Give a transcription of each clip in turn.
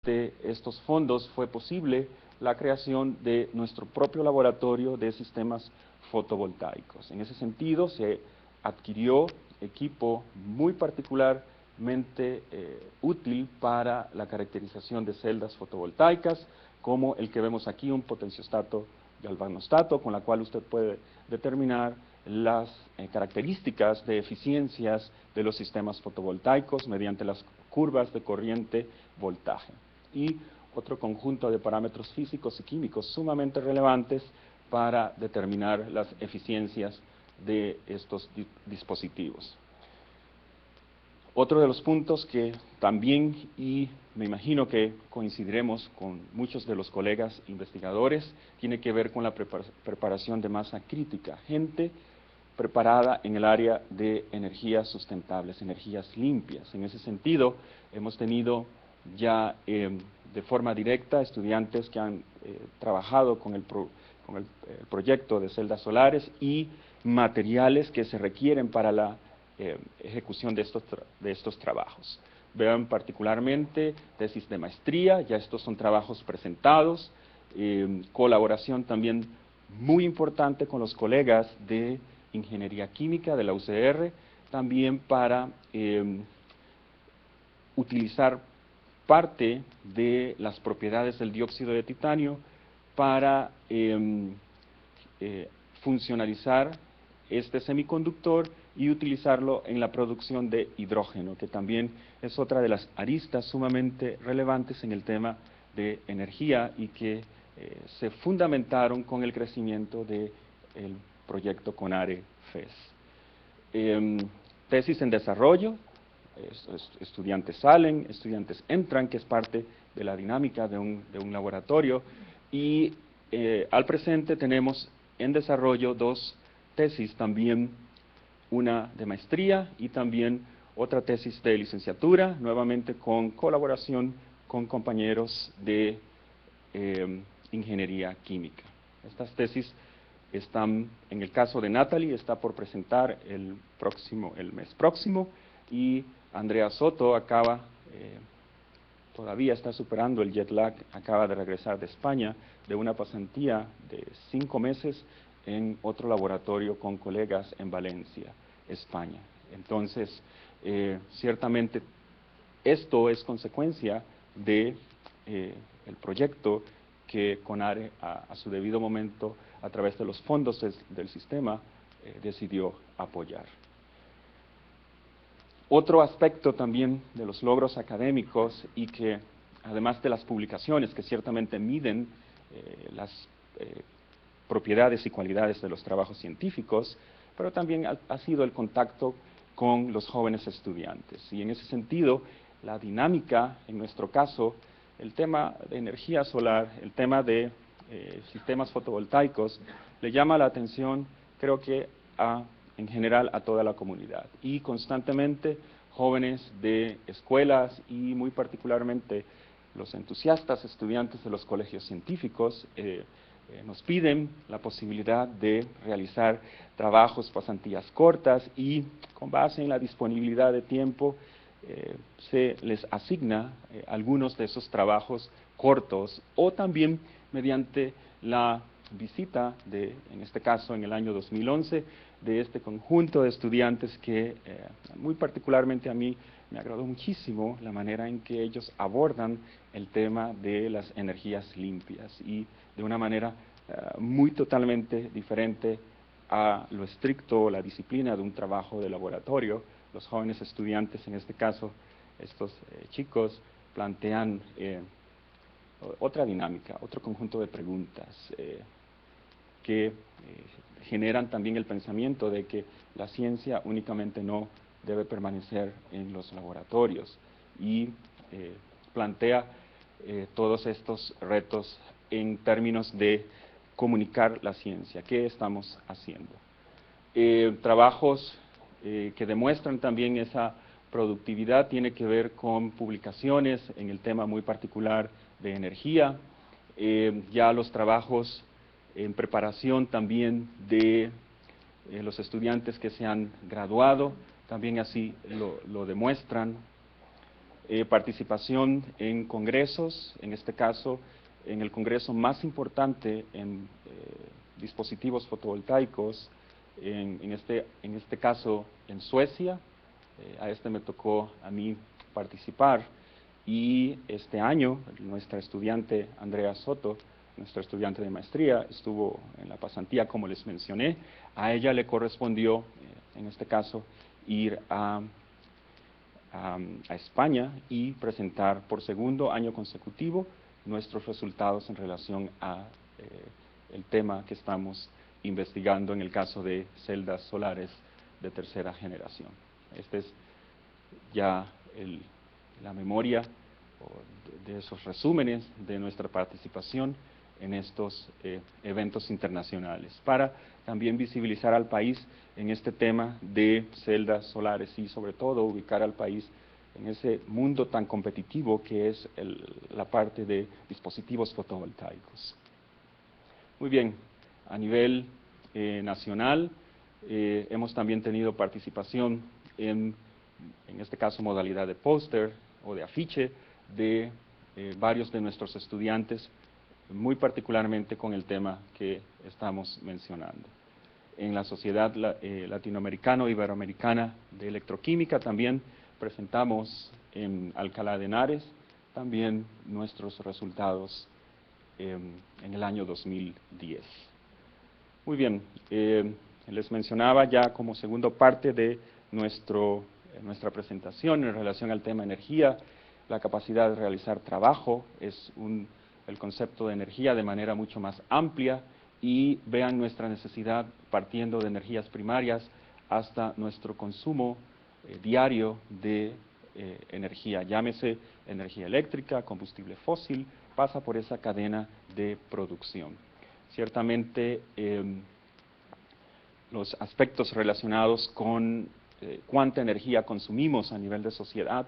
de estos fondos fue posible la creación de nuestro propio laboratorio de sistemas fotovoltaicos. En ese sentido, se adquirió equipo muy particularmente útil para la caracterización de celdas fotovoltaicas, como el que vemos aquí, un potenciostato galvanostato, con la cual usted puede determinar las características de eficiencias de los sistemas fotovoltaicos mediante las curvas de corriente voltaje. Y otro conjunto de parámetros físicos y químicos sumamente relevantes para determinar las eficiencias de estos dispositivos. Otro de los puntos que también, y me imagino que coincidiremos con muchos de los colegas investigadores, tiene que ver con la preparación de masa crítica, gente preparada en el área de energías sustentables, energías limpias. En ese sentido, hemos tenido ya de forma directa estudiantes que han trabajado con el proyecto de celdas solares y materiales que se requieren para la ejecución de estos trabajos. Vean particularmente tesis de maestría, ya estos son trabajos presentados, colaboración también muy importante con los colegas de Ingeniería Química de la UCR, también para utilizar parte de las propiedades del dióxido de titanio para funcionalizar este semiconductor y utilizarlo en la producción de hidrógeno, que también es otra de las aristas sumamente relevantes en el tema de energía y que se fundamentaron con el crecimiento del proyecto CONARE-FES. Tesis en desarrollo, estudiantes salen, estudiantes entran, que es parte de la dinámica de un laboratorio, y al presente tenemos en desarrollo dos tesis, también una de maestría y también otra tesis de licenciatura, nuevamente con colaboración con compañeros de ingeniería química. Estas tesis están, en el caso de Natalie, está por presentar el mes próximo, y Andrea Soto acaba, todavía está superando el jet lag, acaba de regresar de España, de una pasantía de 5 meses en otro laboratorio con colegas en Valencia, España. Entonces, ciertamente, esto es consecuencia de el proyecto que CONARE a su debido momento, a través de los fondos del sistema, decidió apoyar. Otro aspecto también de los logros académicos, y que además de las publicaciones que ciertamente miden las propiedades y cualidades de los trabajos científicos, pero también ha sido el contacto con los jóvenes estudiantes. Y en ese sentido, la dinámica, en nuestro caso, el tema de energía solar, el tema de sistemas fotovoltaicos, le llama la atención, creo que en general a toda la comunidad. Y constantemente jóvenes de escuelas y muy particularmente los entusiastas estudiantes de los colegios científicos nos piden la posibilidad de realizar trabajos, pasantías cortas, y con base en la disponibilidad de tiempo se les asigna algunos de esos trabajos cortos, o también mediante la visita en este caso en el año 2011, de este conjunto de estudiantes que muy particularmente a mí me agradó muchísimo la manera en que ellos abordan el tema de las energías limpias, y de una manera muy totalmente diferente a lo estricto, la disciplina de un trabajo de laboratorio. Los jóvenes estudiantes, en este caso, estos chicos, plantean otra dinámica, otro conjunto de preguntas que generan también el pensamiento de que la ciencia únicamente no debe permanecer en los laboratorios, y plantea todos estos retos en términos de comunicar la ciencia. ¿Qué estamos haciendo? Trabajos que demuestran también esa productividad tiene que ver con publicaciones en el tema muy particular de energía, ya los trabajos en preparación también de los estudiantes que se han graduado, también así lo demuestran. participación en congresos, en este caso en el congreso más importante en dispositivos fotovoltaicos, en este caso en Suecia. A este me tocó a mí participar, y este año nuestra estudiante Andrea Soto, nuestra estudiante de maestría, estuvo en la pasantía, como les mencioné. A ella le correspondió, en este caso, ir a España y presentar por segundo año consecutivo nuestros resultados en relación a el tema que estamos investigando en el caso de celdas solares de tercera generación. Este es ya la memoria de esos resúmenes de nuestra participación en estos eventos internacionales, para también visibilizar al país en este tema de celdas solares y sobre todo ubicar al país en ese mundo tan competitivo que es la parte de dispositivos fotovoltaicos. Muy bien, a nivel nacional hemos también tenido participación en este caso modalidad de póster o de afiche de varios de nuestros estudiantes, muy particularmente con el tema que estamos mencionando. En la Sociedad Latinoamericano-Iberoamericana de Electroquímica también presentamos en Alcalá de Henares también nuestros resultados en el año 2010. Muy bien, les mencionaba ya como segunda parte de nuestra presentación en relación al tema energía, la capacidad de realizar trabajo es el concepto de energía de manera mucho más amplia, y vean nuestra necesidad partiendo de energías primarias hasta nuestro consumo diario de energía, llámese energía eléctrica, combustible fósil, pasa por esa cadena de producción. Ciertamente los aspectos relacionados con cuánta energía consumimos a nivel de sociedad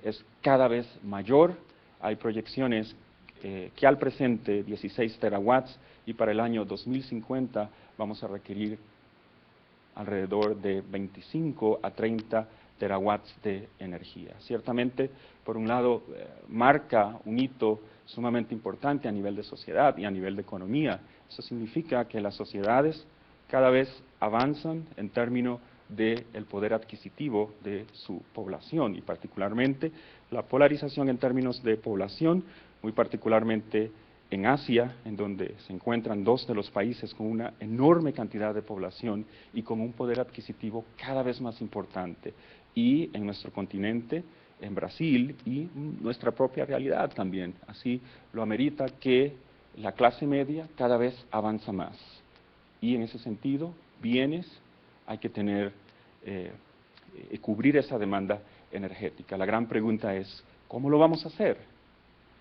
es cada vez mayor. Hay proyecciones que al presente 16 terawatts, y para el año 2050 vamos a requerir alrededor de 25 a 30 terawatts de energía. Ciertamente, por un lado, marca un hito sumamente importante a nivel de sociedad y a nivel de economía. Eso significa que las sociedades cada vez avanzan en términos del poder adquisitivo de su población, y particularmente la polarización en términos de población, muy particularmente en Asia, en donde se encuentran dos de los países con una enorme cantidad de población y con un poder adquisitivo cada vez más importante, y en nuestro continente, en Brasil, y nuestra propia realidad también. Así lo amerita que la clase media cada vez avanza más, y en ese sentido, bienes hay que tener, cubrir esa demanda energética. La gran pregunta es, ¿cómo lo vamos a hacer?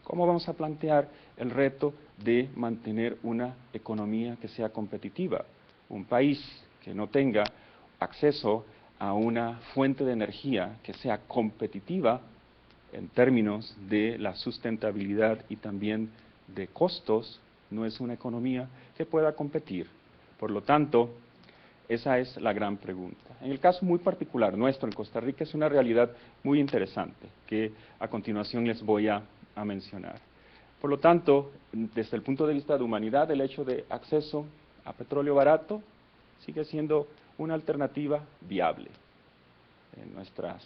¿Cómo vamos a plantear el reto de mantener una economía que sea competitiva? Un país que no tenga acceso a una fuente de energía que sea competitiva en términos de la sustentabilidad y también de costos, no es una economía que pueda competir. Por lo tanto, esa es la gran pregunta. En el caso muy particular nuestro, en Costa Rica, es una realidad muy interesante que a continuación les voy a mencionar. Por lo tanto, desde el punto de vista de humanidad, el hecho de acceso a petróleo barato sigue siendo una alternativa viable. En nuestras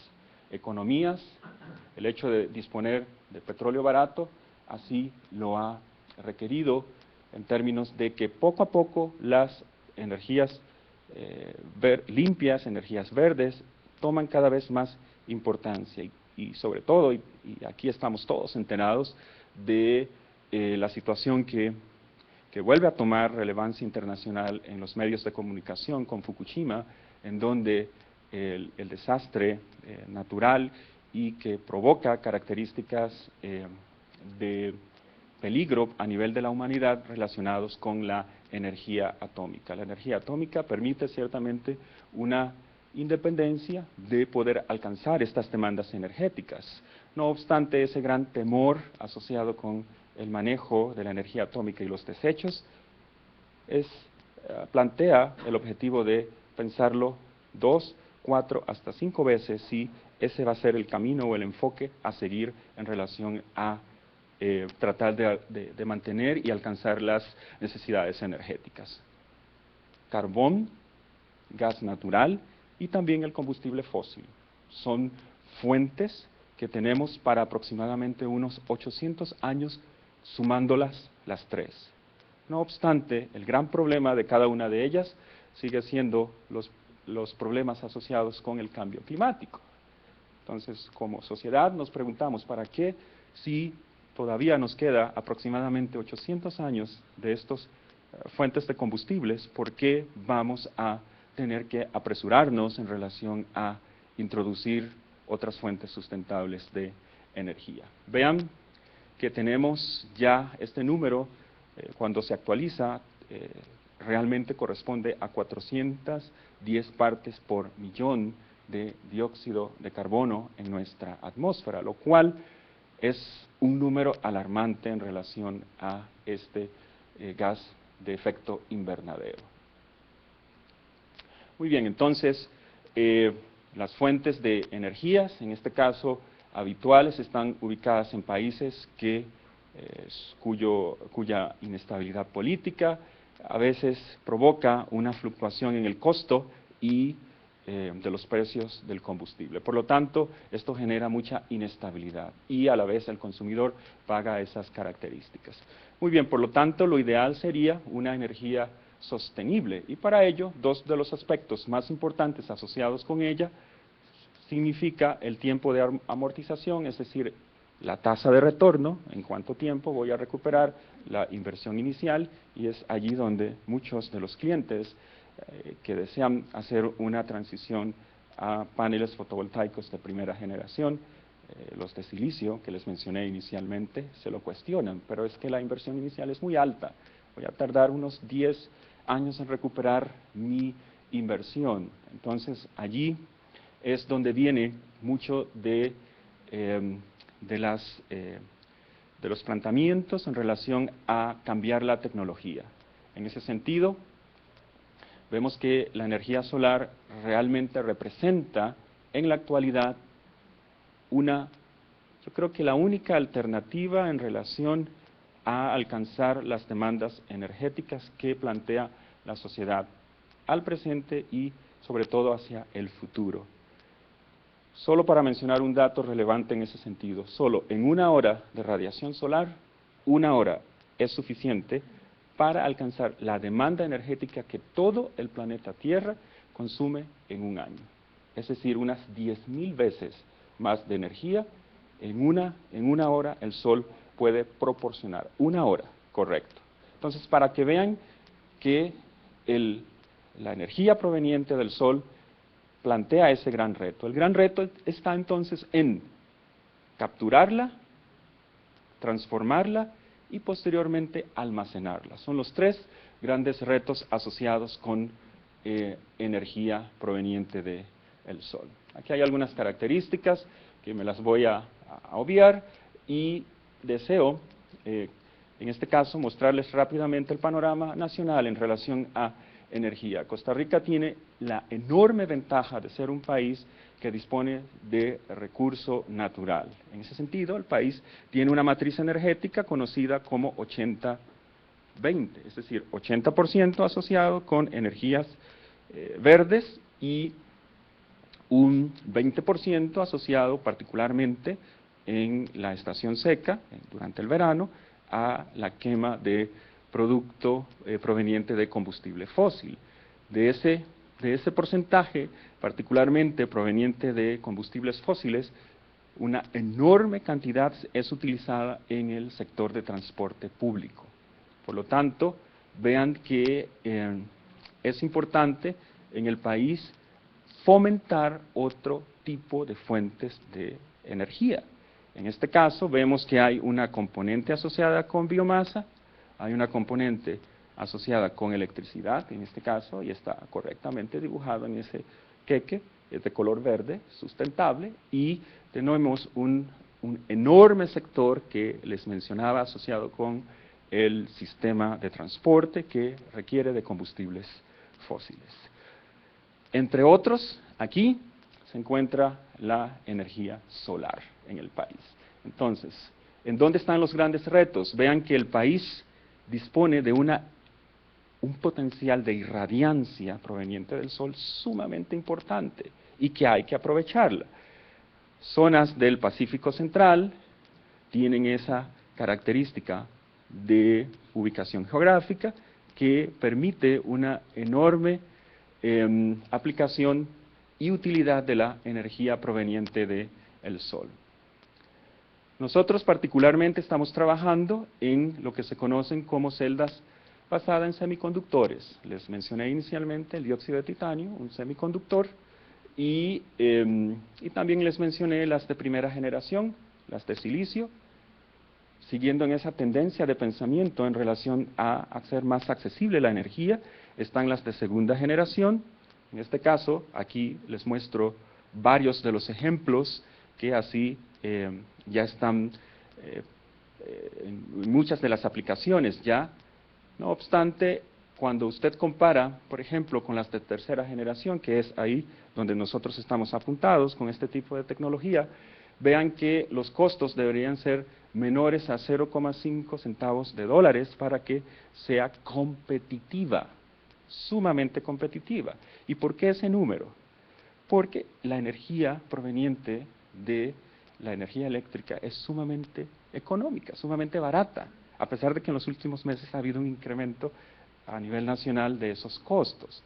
economías, el hecho de disponer de petróleo barato así lo ha requerido, en términos de que poco a poco las energías limpias, energías verdes, toman cada vez más importancia, y sobre todo, y aquí estamos todos enterados de la situación que vuelve a tomar relevancia internacional en los medios de comunicación con Fukushima, en donde el desastre natural y que provoca características de peligro a nivel de la humanidad relacionados con la energía atómica. La energía atómica permite ciertamente una independencia de poder alcanzar estas demandas energéticas. No obstante, ese gran temor asociado con el manejo de la energía atómica y los desechos plantea el objetivo de pensarlo 2, 4, hasta 5 veces si ese va a ser el camino o el enfoque a seguir en relación a tratar de mantener y alcanzar las necesidades energéticas. Carbón, gas natural y también el combustible fósil. Son fuentes que tenemos para aproximadamente unos 800 años sumándolas las tres. No obstante, el gran problema de cada una de ellas sigue siendo los problemas asociados con el cambio climático. Entonces, como sociedad nos preguntamos, ¿para qué si todavía nos queda aproximadamente 800 años de estas fuentes de combustibles, por qué vamos a tener que apresurarnos en relación a introducir otras fuentes sustentables de energía? Vean que tenemos ya este número, cuando se actualiza, realmente corresponde a 410 partes por millón de dióxido de carbono en nuestra atmósfera, lo cual es un número alarmante en relación a este gas de efecto invernadero. Muy bien, entonces, las fuentes de energías, en este caso habituales, están ubicadas en países cuya inestabilidad política a veces provoca una fluctuación en el costo y de los precios del combustible. Por lo tanto, esto genera mucha inestabilidad y a la vez el consumidor paga esas características. Muy bien, por lo tanto, lo ideal sería una energía sostenible y para ello, dos de los aspectos más importantes asociados con ella significa el tiempo de amortización, es decir, la tasa de retorno, en cuánto tiempo voy a recuperar la inversión inicial, y es allí donde muchos de los clientes que desean hacer una transición a paneles fotovoltaicos de primera generación, los de silicio que les mencioné inicialmente, se lo cuestionan, pero es que la inversión inicial es muy alta, voy a tardar unos 10 años en recuperar mi inversión. Entonces allí es donde viene mucho de los planteamientos en relación a cambiar la tecnología. En ese sentido, vemos que la energía solar realmente representa en la actualidad yo creo que la única alternativa en relación a alcanzar las demandas energéticas que plantea la sociedad al presente y sobre todo hacia el futuro. Solo para mencionar un dato relevante en ese sentido, solo en 1 hora de radiación solar, 1 hora es suficiente para alcanzar la demanda energética que todo el planeta Tierra consume en 1 año. Es decir, unas 10.000 veces más de energía en una hora el Sol puede proporcionar. 1 hora, correcto. Entonces, para que vean que la energía proveniente del Sol plantea ese gran reto. El gran reto está entonces en capturarla, transformarla y posteriormente almacenarla. Son los 3 grandes retos asociados con energía proveniente del Sol. Aquí hay algunas características que me las voy a obviar y deseo, en este caso, mostrarles rápidamente el panorama nacional en relación a energía. Costa Rica tiene la enorme ventaja de ser un país que dispone de recurso natural. En ese sentido, el país tiene una matriz energética conocida como 80-20, es decir, 80% asociado con energías verdes y un 20% asociado particularmente en la estación seca, durante el verano, a la quema de producto proveniente de combustible fósil. De ese porcentaje, particularmente proveniente de combustibles fósiles, una enorme cantidad es utilizada en el sector de transporte público. Por lo tanto, vean que es importante en el país fomentar otro tipo de fuentes de energía. En este caso, vemos que hay una componente asociada con biomasa, hay una componente asociada con electricidad, en este caso, y está correctamente dibujado en ese queque, es de color verde, sustentable, y tenemos un enorme sector que les mencionaba asociado con el sistema de transporte que requiere de combustibles fósiles. Entre otros, aquí se encuentra la energía solar en el país. Entonces, ¿en dónde están los grandes retos? Vean que el país dispone de un potencial de irradiancia proveniente del sol sumamente importante y que hay que aprovecharla. Zonas del Pacífico Central tienen esa característica de ubicación geográfica que permite una enorme aplicación y utilidad de la energía proveniente del sol. Nosotros particularmente estamos trabajando en lo que se conocen como celdas basadas en semiconductores. Les mencioné inicialmente el dióxido de titanio, un semiconductor, y también les mencioné las de primera generación, las de silicio, siguiendo en esa tendencia de pensamiento en relación a hacer más accesible la energía. Están las de segunda generación. En este caso, aquí les muestro varios de los ejemplos que así ya están en muchas de las aplicaciones ya. No obstante, cuando usted compara, por ejemplo, con las de tercera generación, que es ahí donde nosotros estamos apuntados con este tipo de tecnología, vean que los costos deberían ser menores a 0,5 centavos de dólares para que sea competitiva, sumamente competitiva. ¿Y por qué ese número? Porque la energía proveniente de la energía eléctrica es sumamente económica, sumamente barata, a pesar de que en los últimos meses ha habido un incremento a nivel nacional de esos costos.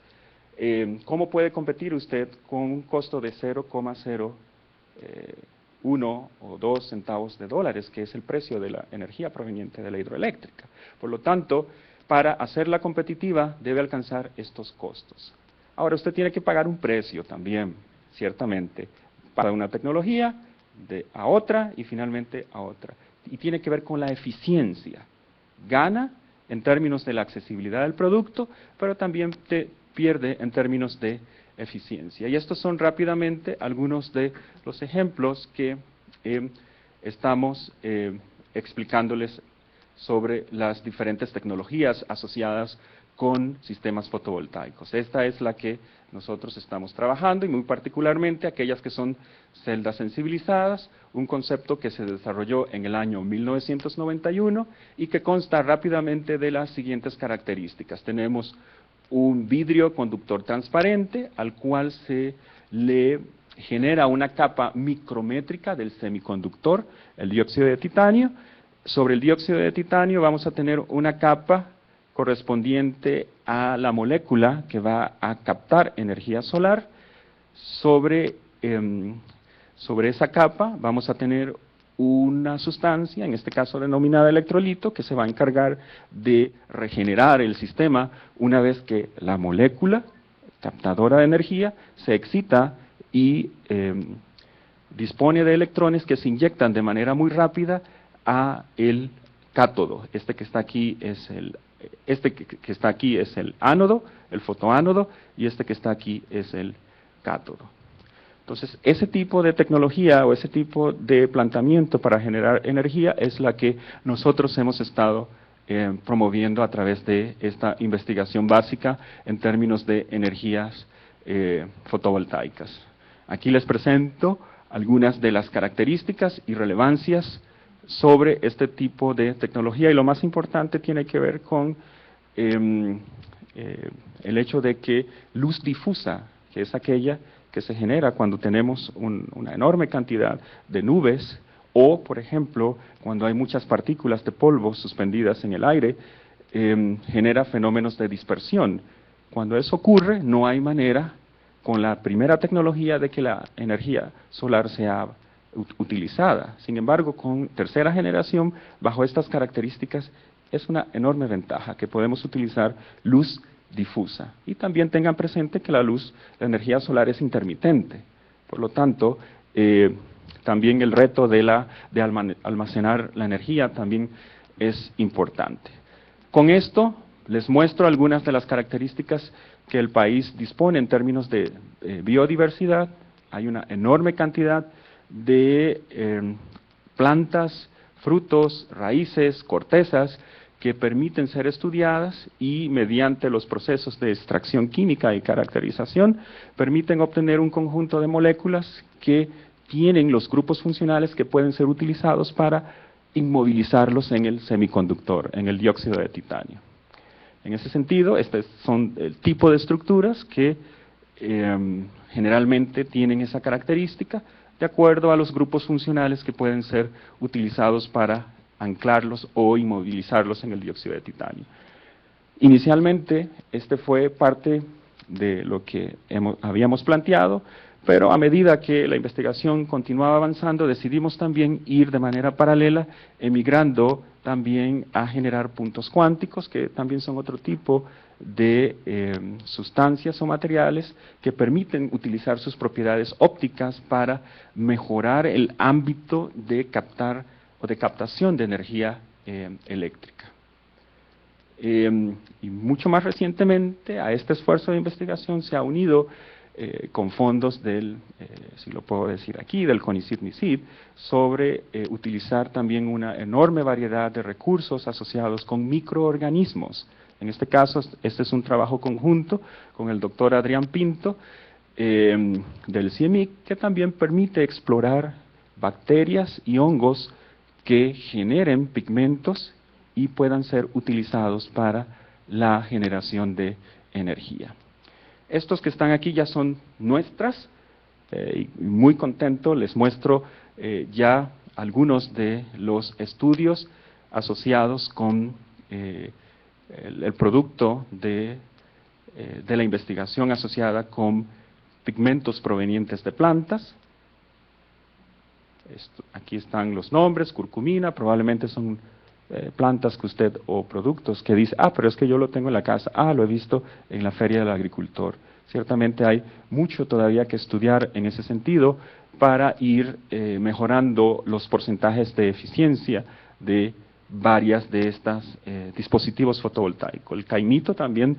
¿Cómo puede competir usted con un costo de 0,01 o 2 centavos de dólares, que es el precio de la energía proveniente de la hidroeléctrica? Por lo tanto, para hacerla competitiva debe alcanzar estos costos. Ahora, usted tiene que pagar un precio también, ciertamente, para una tecnología a otra y finalmente a otra. Y tiene que ver con la eficiencia. Gana en términos de la accesibilidad del producto, pero también pierde en términos de eficiencia. Y estos son rápidamente algunos de los ejemplos que estamos explicándoles sobre las diferentes tecnologías asociadas con sistemas fotovoltaicos. Esta es la que nosotros estamos trabajando y muy particularmente aquellas que son celdas sensibilizadas, un concepto que se desarrolló en el año 1991 y que consta rápidamente de las siguientes características. Tenemos un vidrio conductor transparente al cual se le genera una capa micrométrica del semiconductor, el dióxido de titanio. Sobre el dióxido de titanio vamos a tener una capa correspondiente a la molécula que va a captar energía solar. Sobre esa capa vamos a tener una sustancia, en este caso denominada electrolito, que se va a encargar de regenerar el sistema una vez que la molécula captadora de energía se excita y dispone de electrones que se inyectan de manera muy rápida a el cátodo. Este que está aquí es el ánodo, el fotoánodo, y este que está aquí es el cátodo. Entonces, ese tipo de tecnología o ese tipo de planteamiento para generar energía es la que nosotros hemos estado promoviendo a través de esta investigación básica en términos de energías fotovoltaicas. Aquí les presento algunas de las características y relevancias sobre este tipo de tecnología, y lo más importante tiene que ver con el hecho de que luz difusa, que es aquella que se genera cuando tenemos una enorme cantidad de nubes, o, por ejemplo, cuando hay muchas partículas de polvo suspendidas en el aire, genera fenómenos de dispersión. Cuando eso ocurre, no hay manera, con la primera tecnología, de que la energía solar sea utilizada. Sin embargo, con tercera generación, bajo estas características, es una enorme ventaja que podemos utilizar luz difusa. Y también tengan presente que la energía solar es intermitente. Por lo tanto, también el reto de almacenar la energía también es importante. Con esto les muestro algunas de las características que el país dispone en términos de biodiversidad. Hay una enorme cantidad de plantas, frutos, raíces, cortezas que permiten ser estudiadas y mediante los procesos de extracción química y caracterización permiten obtener un conjunto de moléculas que tienen los grupos funcionales que pueden ser utilizados para inmovilizarlos en el semiconductor, en el dióxido de titanio. En ese sentido, estos son el tipo de estructuras que generalmente tienen esa característica de acuerdo a los grupos funcionales que pueden ser utilizados para anclarlos o inmovilizarlos en el dióxido de titanio. Inicialmente, este fue parte de lo que habíamos planteado, pero a medida que la investigación continuaba avanzando, decidimos también ir de manera paralela, emigrando también a generar puntos cuánticos, que también son otro tipo de sustancias o materiales que permiten utilizar sus propiedades ópticas para mejorar el ámbito de captar o de captación de energía eléctrica. Y mucho más recientemente a este esfuerzo de investigación se ha unido con fondos del, si lo puedo decir aquí, del CONICYT-MICYT, sobre utilizar también una enorme variedad de recursos asociados con microorganismos. En este caso, este es un trabajo conjunto con el doctor Adrián Pinto, del CIEMIC, que también permite explorar bacterias y hongos que generen pigmentos y puedan ser utilizados para la generación de energía. Estos que están aquí ya son nuestras, y muy contento les muestro ya algunos de los estudios asociados con el producto de la investigación asociada con pigmentos provenientes de plantas. Aquí están los nombres: curcumina, probablemente son plantas que usted, o productos que dice, pero es que yo lo tengo en la casa, lo he visto en la Feria del Agricultor. Ciertamente hay mucho todavía que estudiar en ese sentido para ir mejorando los porcentajes de eficiencia de varias de estas dispositivos fotovoltaicos. El caimito también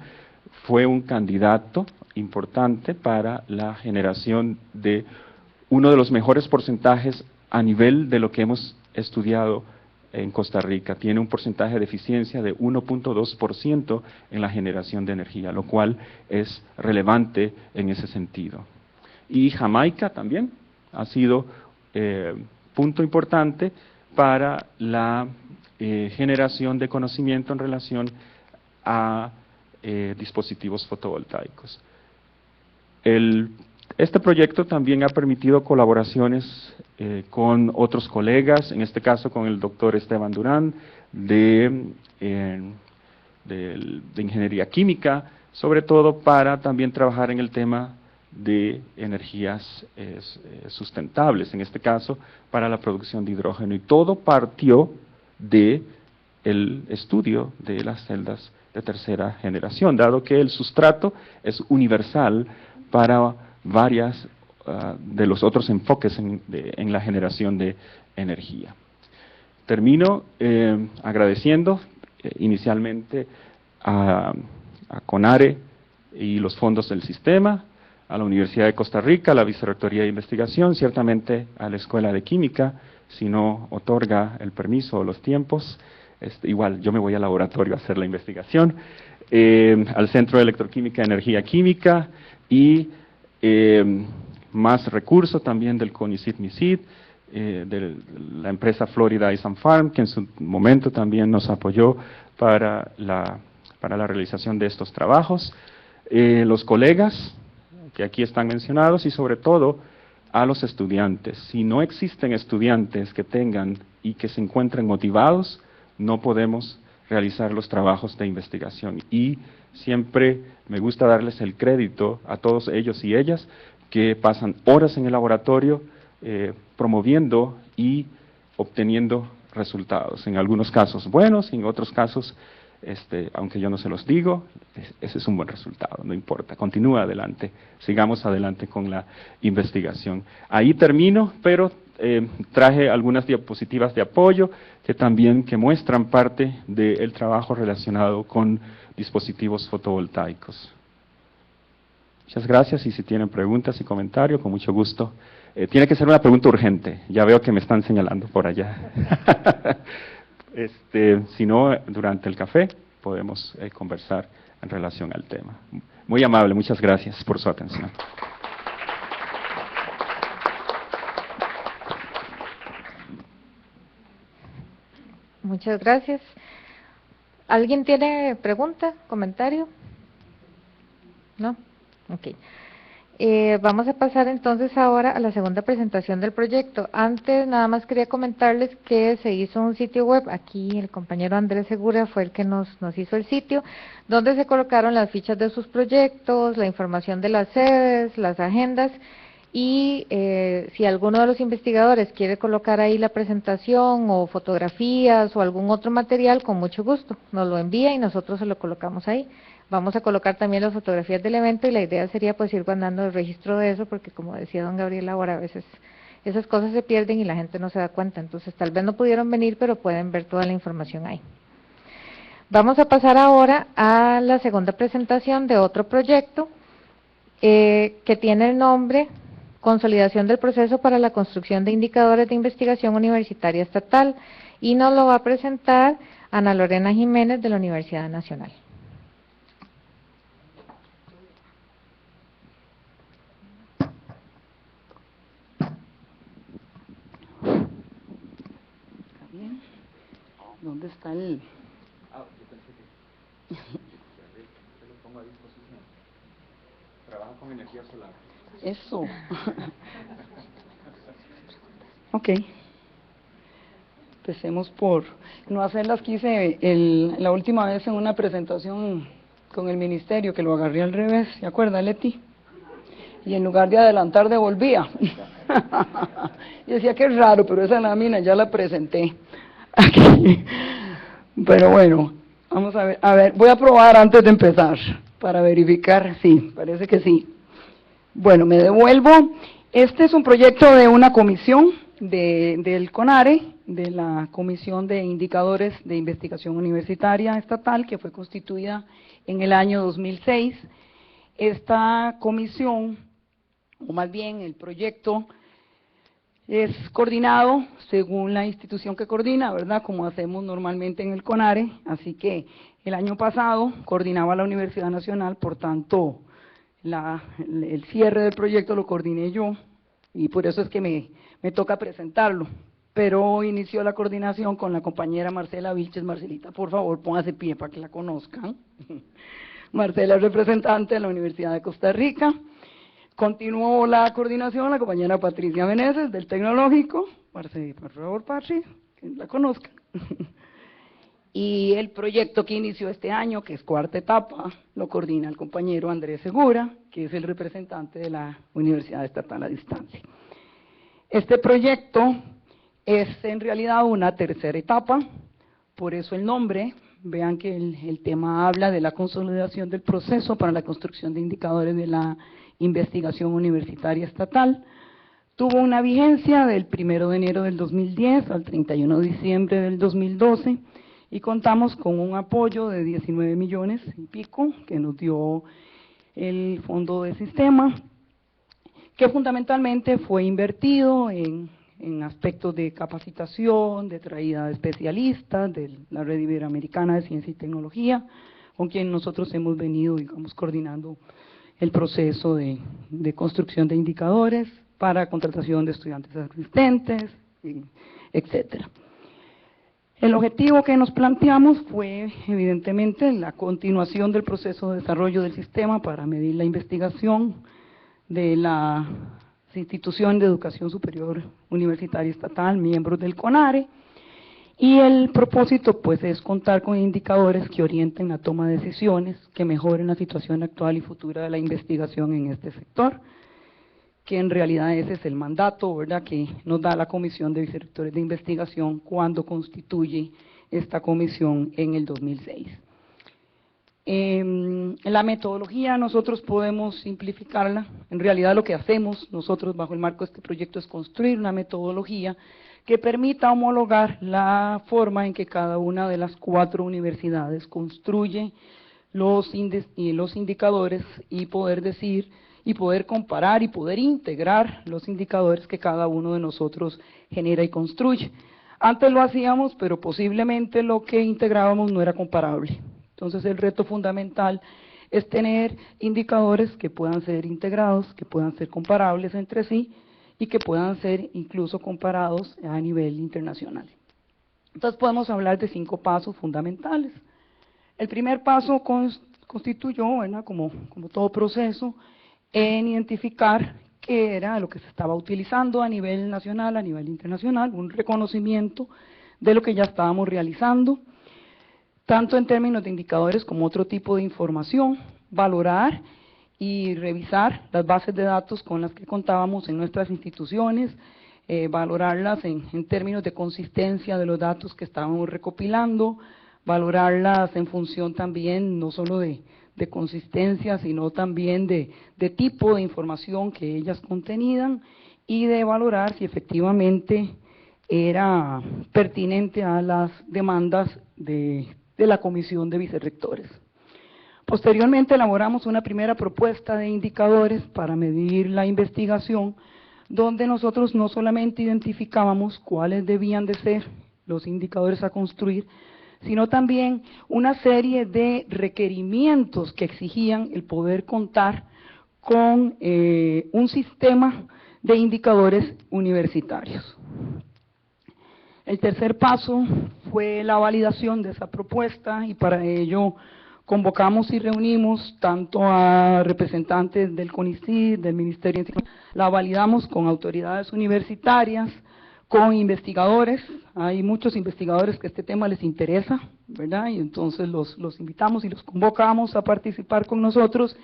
fue un candidato importante para la generación de uno de los mejores porcentajes a nivel de lo que hemos estudiado en Costa Rica. Tiene un porcentaje de eficiencia de 1.2% en la generación de energía, lo cual es relevante en ese sentido. Y Jamaica también ha sido punto importante para la generación de conocimiento en relación a dispositivos fotovoltaicos. Este proyecto también ha permitido colaboraciones con otros colegas, en este caso con el doctor Esteban Durán de Ingeniería Química, sobre todo para también trabajar en el tema de energías sustentables, en este caso para la producción de hidrógeno. Y todo partió del estudio de las celdas de tercera generación, dado que el sustrato es universal para varias de los otros enfoques en la generación de energía. Termino agradeciendo inicialmente a CONARE y los fondos del sistema, a la Universidad de Costa Rica, a la Vicerrectoría de Investigación, ciertamente a la Escuela de Química, si no otorga el permiso o los tiempos, igual yo me voy al laboratorio a hacer la investigación, al Centro de Electroquímica y Energía Química y más recursos también del CONICYT-MICYT, de la empresa Florida Ice and Farm, que en su momento también nos apoyó para la realización de estos trabajos, los colegas que aquí están mencionados y sobre todo a los estudiantes. Si no existen estudiantes que tengan y que se encuentren motivados, no podemos realizar los trabajos de investigación. Y siempre me gusta darles el crédito a todos ellos y ellas que pasan horas en el laboratorio promoviendo y obteniendo resultados, en algunos casos buenos, en otros casos, aunque yo no se los digo, ese es un buen resultado, no importa, continúa adelante, sigamos adelante con la investigación. Ahí termino, pero traje algunas diapositivas de apoyo que muestran parte del trabajo relacionado con dispositivos fotovoltaicos. Muchas gracias, y si tienen preguntas y comentarios, con mucho gusto. Tiene que ser una pregunta urgente, ya veo que me están señalando por allá. Si no, durante el café podemos conversar en relación al tema. Muy amable, muchas gracias por su atención. muchas gracias. ¿Alguien tiene pregunta, comentario? ¿No? Ok. Vamos a pasar entonces ahora a la segunda presentación del proyecto. Antes nada más quería comentarles que se hizo un sitio web, aquí el compañero Andrés Segura fue el que nos hizo el sitio, donde se colocaron las fichas de sus proyectos, la información de las sedes, las agendas, y si alguno de los investigadores quiere colocar ahí la presentación o fotografías o algún otro material, con mucho gusto, nos lo envía y nosotros se lo colocamos ahí. Vamos a colocar también las fotografías del evento y la idea sería pues ir guardando el registro de eso, porque como decía don Gabriel ahora, a veces esas cosas se pierden y la gente no se da cuenta, entonces tal vez no pudieron venir, pero pueden ver toda la información ahí. Vamos a pasar ahora a la segunda presentación de otro proyecto que tiene el nombre Consolidación del proceso para la construcción de indicadores de investigación universitaria estatal, y nos lo va a presentar Ana Lorena Jiménez de la Universidad Nacional. Bien. ¿Dónde está el...? Yo pensé que se lo pongo a disposición. Trabaja con energía solar. Eso. Ok. Empecemos por no hacer las que hice la última vez en una presentación con el ministerio, que lo agarré al revés, ¿se acuerda, Leti? Y en lugar de adelantar, devolvía. Y decía que es raro, pero esa lámina ya la presenté. Aquí. Pero bueno, vamos a ver, voy a probar antes de empezar, para verificar, sí, parece que sí. Bueno, me devuelvo. Este es un proyecto de una comisión del CONARE, de la Comisión de Indicadores de Investigación Universitaria Estatal, que fue constituida en el año 2006. Esta comisión, o más bien el proyecto, es coordinado según la institución que coordina, ¿verdad? Como hacemos normalmente en el CONARE, así que el año pasado coordinaba la Universidad Nacional, por tanto, el cierre del proyecto lo coordiné yo, y por eso es que me toca presentarlo. Pero inició la coordinación con la compañera Marcela Vilches. Marcelita, por favor, póngase pie para que la conozcan. Marcela es representante de la Universidad de Costa Rica. Continuó la coordinación la compañera Patricia Meneses, del Tecnológico. Marce, por favor, Patri, que la conozcan. Y el proyecto que inició este año, que es cuarta etapa, lo coordina el compañero Andrés Segura, que es el representante de la Universidad Estatal a Distancia. Este proyecto es en realidad una tercera etapa, por eso el nombre. Vean que el tema habla de la consolidación del proceso para la construcción de indicadores de la investigación universitaria estatal. Tuvo una vigencia del 1 de enero del 2010 al 31 de diciembre del 2012, y contamos con un apoyo de 19 millones y pico que nos dio el Fondo de Sistema, que fundamentalmente fue invertido en aspectos de capacitación, de traída de especialistas de la Red Iberoamericana de Ciencia y Tecnología, con quien nosotros hemos venido, digamos, coordinando el proceso de construcción de indicadores para contratación de estudiantes asistentes, etcétera. El objetivo que nos planteamos fue, evidentemente, la continuación del proceso de desarrollo del sistema para medir la investigación de la institución de educación superior universitaria estatal, miembros del CONARE, y el propósito pues es contar con indicadores que orienten la toma de decisiones, que mejoren la situación actual y futura de la investigación en este sector, que en realidad ese es el mandato, ¿verdad?, que nos da la Comisión de Vicerrectores de Investigación cuando constituye esta comisión en el 2006. La metodología nosotros podemos simplificarla. En realidad lo que hacemos nosotros bajo el marco de este proyecto es construir una metodología que permita homologar la forma en que cada una de las 4 universidades construye los indicadores, y poder decir, y poder comparar y poder integrar los indicadores que cada uno de nosotros genera y construye. Antes lo hacíamos, pero posiblemente lo que integrábamos no era comparable. Entonces el reto fundamental es tener indicadores que puedan ser integrados, que puedan ser comparables entre sí y que puedan ser incluso comparados a nivel internacional. Entonces podemos hablar de 5 pasos fundamentales. El primer paso constituyó, ¿verdad?, como todo proceso, en identificar qué era lo que se estaba utilizando a nivel nacional, a nivel internacional, un reconocimiento de lo que ya estábamos realizando, tanto en términos de indicadores como otro tipo de información, valorar y revisar las bases de datos con las que contábamos en nuestras instituciones, valorarlas en términos de consistencia de los datos que estábamos recopilando, valorarlas en función también no solo de consistencia, sino también de tipo de información que ellas contenían y de valorar si efectivamente era pertinente a las demandas de la Comisión de Vicerrectores. Posteriormente elaboramos una primera propuesta de indicadores para medir la investigación, donde nosotros no solamente identificábamos cuáles debían de ser los indicadores a construir, sino también una serie de requerimientos que exigían el poder contar con un sistema de indicadores universitarios. El tercer paso fue la validación de esa propuesta y para ello convocamos y reunimos tanto a representantes del CONICYT, del Ministerio de Educación, la validamos con autoridades universitarias, con investigadores. Hay muchos investigadores que este tema les interesa, ¿verdad? Y entonces los invitamos y los convocamos a participar con nosotros,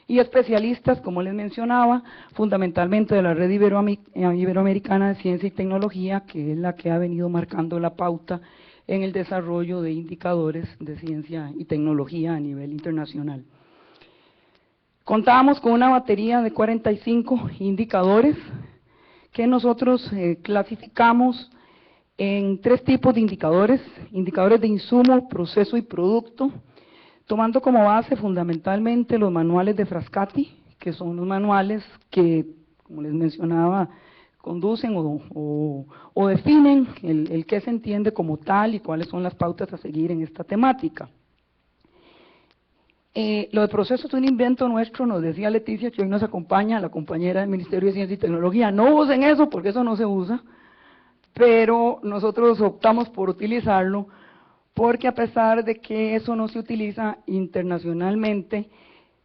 y especialistas, como les mencionaba, fundamentalmente de la Red Iberoamericana de Ciencia y Tecnología, que es la que ha venido marcando la pauta en el desarrollo de indicadores de ciencia y tecnología a nivel internacional. Contábamos con una batería de 45 indicadores que nosotros clasificamos en 3 tipos de indicadores: indicadores de insumo, proceso y producto, tomando como base fundamentalmente los manuales de Frascati, que son los manuales que, como les mencionaba, conducen o definen el qué se entiende como tal y cuáles son las pautas a seguir en esta temática. Lo de proceso es un invento nuestro, nos decía Leticia, que hoy nos acompaña, la compañera del Ministerio de Ciencia y Tecnología. No usen eso porque eso no se usa, pero nosotros optamos por utilizarlo porque a pesar de que eso no se utiliza internacionalmente,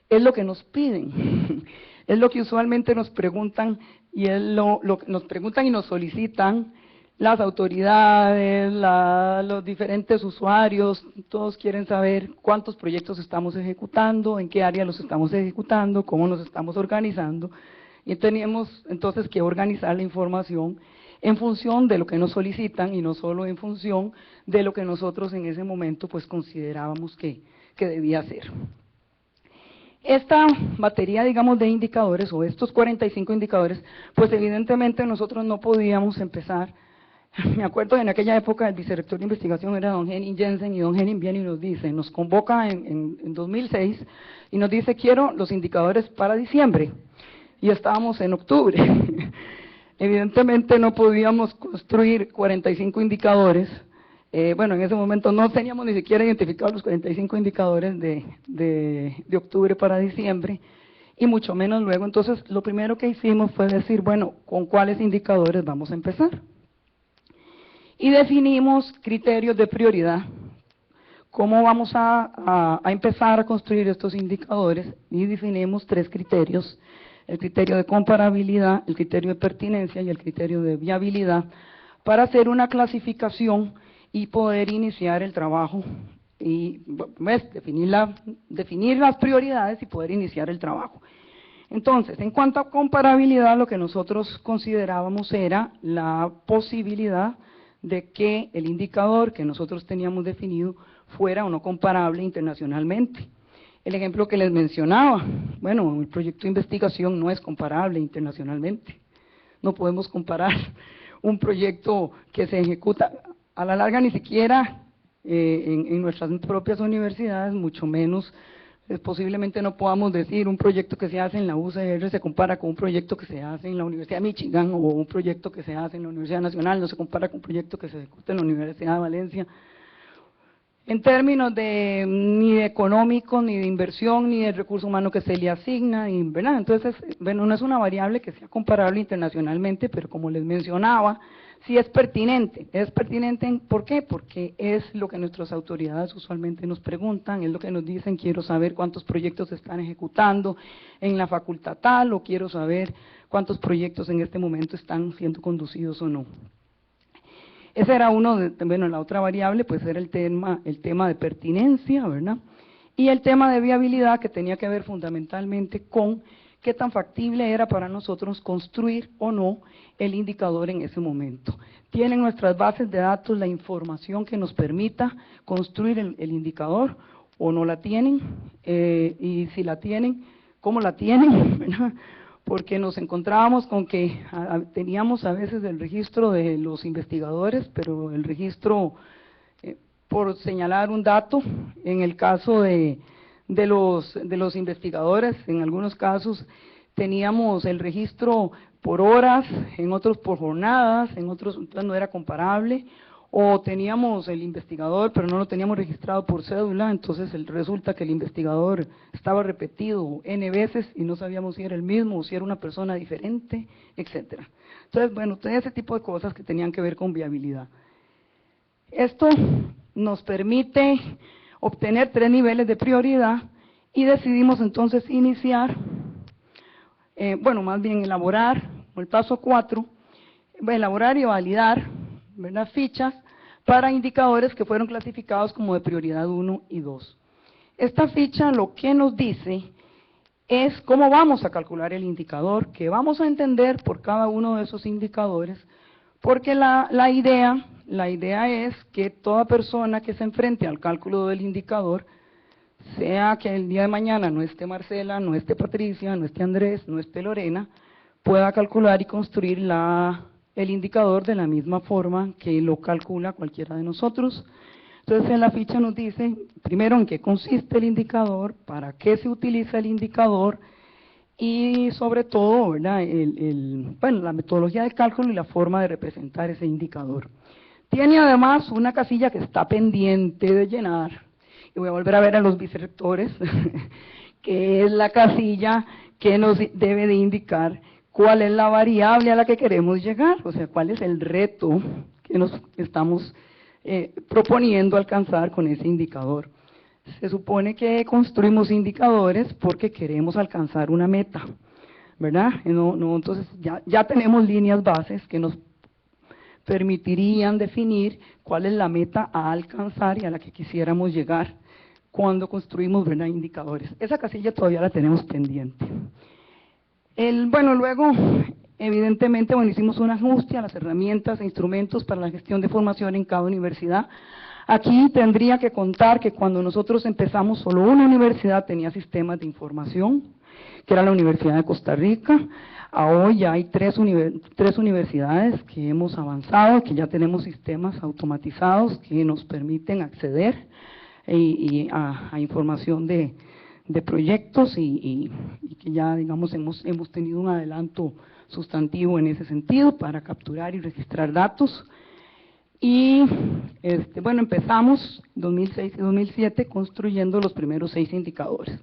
es lo que nos piden, es lo que usualmente nos preguntan y es lo que nos preguntan y nos solicitan las autoridades, los diferentes usuarios. Todos quieren saber cuántos proyectos estamos ejecutando, en qué área los estamos ejecutando, cómo nos estamos organizando, y tenemos entonces que organizar la información en función de lo que nos solicitan y no solo en función de lo que nosotros en ese momento pues considerábamos que debía ser. Esta batería, digamos, de indicadores, o estos 45 indicadores, pues evidentemente nosotros no podíamos empezar. Me acuerdo en aquella época el vicerrector de investigación era don Henning Jensen, y don Henning viene y nos dice, nos convoca en 2006 y nos dice: quiero los indicadores para diciembre, y estábamos en octubre. Evidentemente no podíamos construir 45 indicadores. Bueno, en ese momento no teníamos ni siquiera identificados los 45 indicadores de octubre para diciembre, y mucho menos luego. Entonces, lo primero que hicimos fue decir, bueno, ¿con cuáles indicadores vamos a empezar? Y definimos criterios de prioridad. ¿Cómo vamos a empezar a construir estos indicadores? Y definimos 3 criterios: el criterio de comparabilidad, el criterio de pertinencia y el criterio de viabilidad, para hacer una clasificación y poder iniciar el trabajo y pues, definir las prioridades y poder iniciar el trabajo. Entonces, en cuanto a comparabilidad, lo que nosotros considerábamos era la posibilidad de que el indicador que nosotros teníamos definido fuera o no comparable internacionalmente. El ejemplo que les mencionaba, bueno, el proyecto de investigación no es comparable internacionalmente. No podemos comparar un proyecto que se ejecuta a la larga, ni siquiera en nuestras propias universidades, mucho menos, posiblemente no podamos decir un proyecto que se hace en la UCR se compara con un proyecto que se hace en la Universidad de Michigan, o un proyecto que se hace en la Universidad Nacional no se compara con un proyecto que se ejecuta en la Universidad de Valencia. En términos ni de económico, ni de inversión, ni de recurso humano que se le asigna, ¿verdad? Entonces, bueno, no es una variable que sea comparable internacionalmente, pero como les mencionaba, sí es pertinente. Es pertinente, ¿por qué? Porque es lo que nuestras autoridades usualmente nos preguntan, es lo que nos dicen, quiero saber cuántos proyectos se están ejecutando en la facultad tal, o quiero saber cuántos proyectos en este momento están siendo conducidos o no. Ese era bueno, la otra variable pues era el tema de pertinencia, ¿verdad? Y el tema de viabilidad, que tenía que ver fundamentalmente con qué tan factible era para nosotros construir o no el indicador en ese momento. ¿Tienen nuestras bases de datos la información que nos permita construir el indicador o no la tienen? Y si la tienen, ¿cómo la tienen? ¿Verdad? Porque nos encontrábamos con que teníamos a veces el registro de los investigadores, pero el registro, por señalar un dato, en el caso de los investigadores, en algunos casos teníamos el registro por horas, en otros por jornadas, en otros entonces no era comparable, o teníamos el investigador, pero no lo teníamos registrado por cédula, entonces resulta que el investigador estaba repetido N veces y no sabíamos si era el mismo o si era una persona diferente, etcétera. Entonces, bueno, todo ese tipo de cosas que tenían que ver con viabilidad. Esto nos permite obtener 3 niveles de prioridad y decidimos entonces iniciar, bueno, más bien elaborar, el paso 4, elaborar y validar, ¿verdad?, fichas para indicadores que fueron clasificados como de prioridad 1 y 2. Esta ficha lo que nos dice es cómo vamos a calcular el indicador, que vamos a entender por cada uno de esos indicadores, porque la idea es que toda persona que se enfrente al cálculo del indicador, sea que el día de mañana no esté Marcela, no esté Patricia, no esté Andrés, no esté Lorena, pueda calcular y construir el indicador de la misma forma que lo calcula cualquiera de nosotros. Entonces en la ficha nos dice, primero, en qué consiste el indicador, para qué se utiliza el indicador y sobre todo, ¿verdad?, bueno, la metodología de cálculo y la forma de representar ese indicador. Tiene además una casilla que está pendiente de llenar, y voy a volver a ver a los vicerrectores, que es la casilla que nos debe de indicar cuál es la variable a la que queremos llegar, o sea, cuál es el reto que nos estamos proponiendo alcanzar con ese indicador. Se supone que construimos indicadores porque queremos alcanzar una meta, ¿verdad? Entonces ya tenemos líneas bases que nos permitirían definir cuál es la meta a alcanzar y a la que quisiéramos llegar cuando construimos, ¿verdad?, indicadores. Esa casilla todavía la tenemos pendiente. Bueno, luego, evidentemente, bueno, hicimos un ajuste a las herramientas e instrumentos para la gestión de formación en cada universidad. Aquí tendría que contar que cuando nosotros empezamos, solo una universidad tenía sistemas de información, que era la Universidad de Costa Rica. Hoy ya hay tres universidades que hemos avanzado, que ya tenemos sistemas automatizados que nos permiten acceder a información de proyectos y que ya, digamos, hemos tenido un adelanto sustantivo en ese sentido para capturar y registrar datos. Y bueno, empezamos en 2006 y 2007 construyendo los primeros 6 indicadores.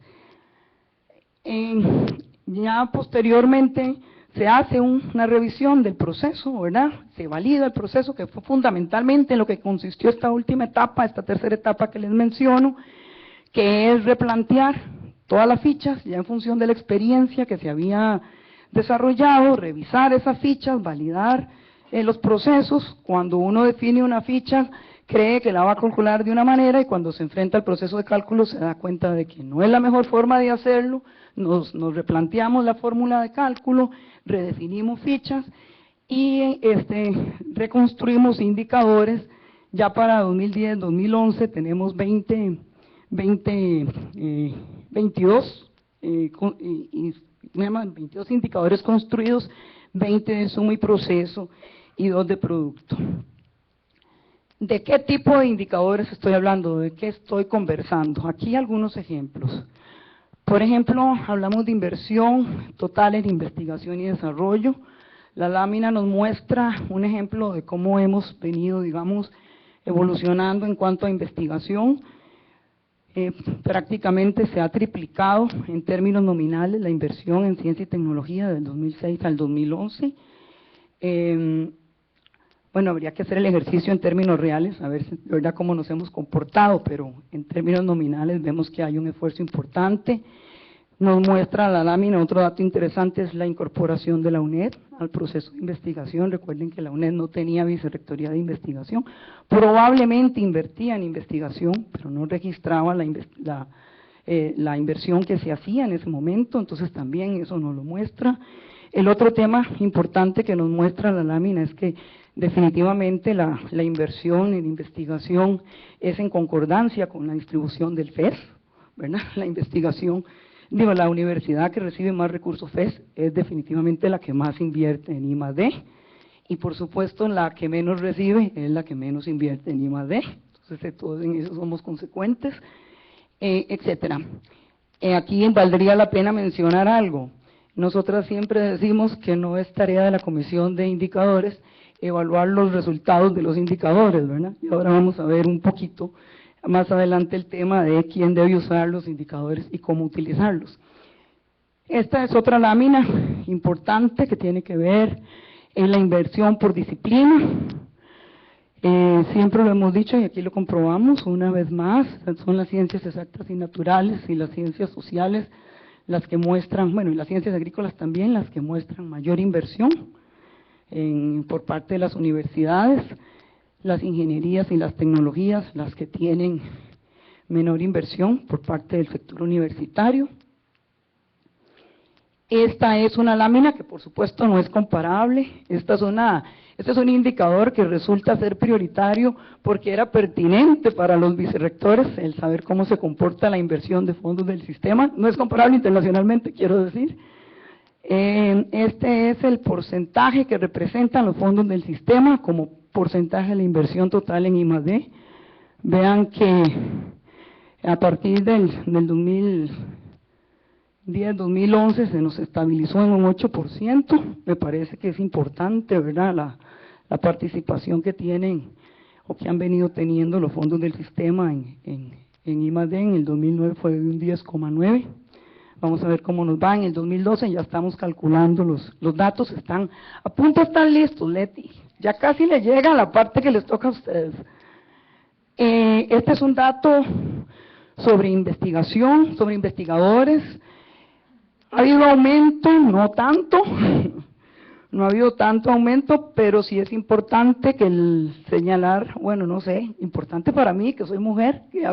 Ya posteriormente se hace una revisión del proceso, ¿verdad? Se valida el proceso, que fue fundamentalmente en lo que consistió esta última etapa, esta tercera etapa que les menciono, que es replantear todas las fichas, ya en función de la experiencia que se había desarrollado, revisar esas fichas, validar los procesos. Cuando uno define una ficha, cree que la va a calcular de una manera y cuando se enfrenta al proceso de cálculo se da cuenta de que no es la mejor forma de hacerlo, nos replanteamos la fórmula de cálculo, redefinimos fichas y reconstruimos indicadores. Ya para 2010, 2011 tenemos 22 indicadores construidos, 20 de suma y proceso y 2 de producto. ¿De qué tipo de indicadores estoy hablando? ¿De qué estoy conversando? Aquí algunos ejemplos. Por ejemplo, hablamos de inversión total en investigación y desarrollo. La lámina nos muestra un ejemplo de cómo hemos venido, digamos, evolucionando en cuanto a investigación. Prácticamente se ha triplicado en términos nominales la inversión en ciencia y tecnología del 2006 al 2011. bueno, habría que hacer el ejercicio en términos reales, a ver de verdad cómo nos hemos comportado, pero en términos nominales vemos que hay un esfuerzo importante. Nos muestra la lámina, otro dato interesante es la incorporación de la UNED al proceso de investigación. Recuerden que la UNED no tenía vicerrectoría de investigación, probablemente invertía en investigación, pero no registraba la inversión que se hacía en ese momento, entonces también eso nos lo muestra. El otro tema importante que nos muestra la lámina es que definitivamente la inversión en investigación es en concordancia con la distribución del FES, ¿verdad? La investigación, la universidad que recibe más recursos FES es definitivamente la que más invierte en I+D, y por supuesto la que menos recibe es la que menos invierte en I+D, entonces todos en eso somos consecuentes, etcétera. Aquí valdría la pena mencionar algo. Nosotras siempre decimos que no es tarea de la Comisión de Indicadores evaluar los resultados de los indicadores, ¿verdad? Y ahora vamos a ver un poquito más adelante el tema de quién debe usar los indicadores y cómo utilizarlos. Esta es otra lámina importante que tiene que ver en la inversión por disciplina. Siempre lo hemos dicho y aquí lo comprobamos una vez más, son las ciencias exactas y naturales y las ciencias sociales las que muestran, bueno, y las ciencias agrícolas también, las que muestran mayor inversión por parte de las universidades, las ingenierías y las tecnologías, las que tienen menor inversión por parte del sector universitario. Esta es una lámina que por supuesto no es comparable, este es un indicador que resulta ser prioritario porque era pertinente para los vicerrectores el saber cómo se comporta la inversión de fondos del sistema, no es comparable internacionalmente, quiero decir. Este es el porcentaje que representan los fondos del sistema como porcentaje de la inversión total en I+D. Vean que a partir del 2010-2011 se nos estabilizó en un 8%, me parece que es importante, ¿verdad?, la participación que tienen o que han venido teniendo los fondos del sistema en I+D. En el 2009 fue de un 10,9%. Vamos a ver cómo nos va en el 2012, ya estamos calculando, los datos están a punto de estar listos, Leti. Ya casi le llega la parte que les toca a ustedes. Este es un dato sobre investigación, sobre investigadores. Ha habido aumento, no tanto, no ha habido tanto aumento, pero sí es importante que señalar, bueno, no sé, importante para mí, que soy mujer, que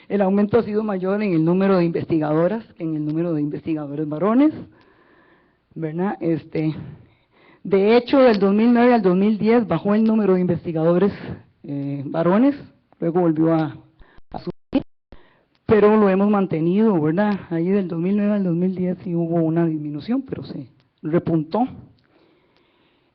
el aumento ha sido mayor en el número de investigadoras que en el número de investigadores varones, ¿verdad? De hecho, del 2009 al 2010 bajó el número de investigadores varones, luego volvió a subir, pero lo hemos mantenido, ¿verdad? Ahí del 2009 al 2010 sí hubo una disminución, pero se repuntó.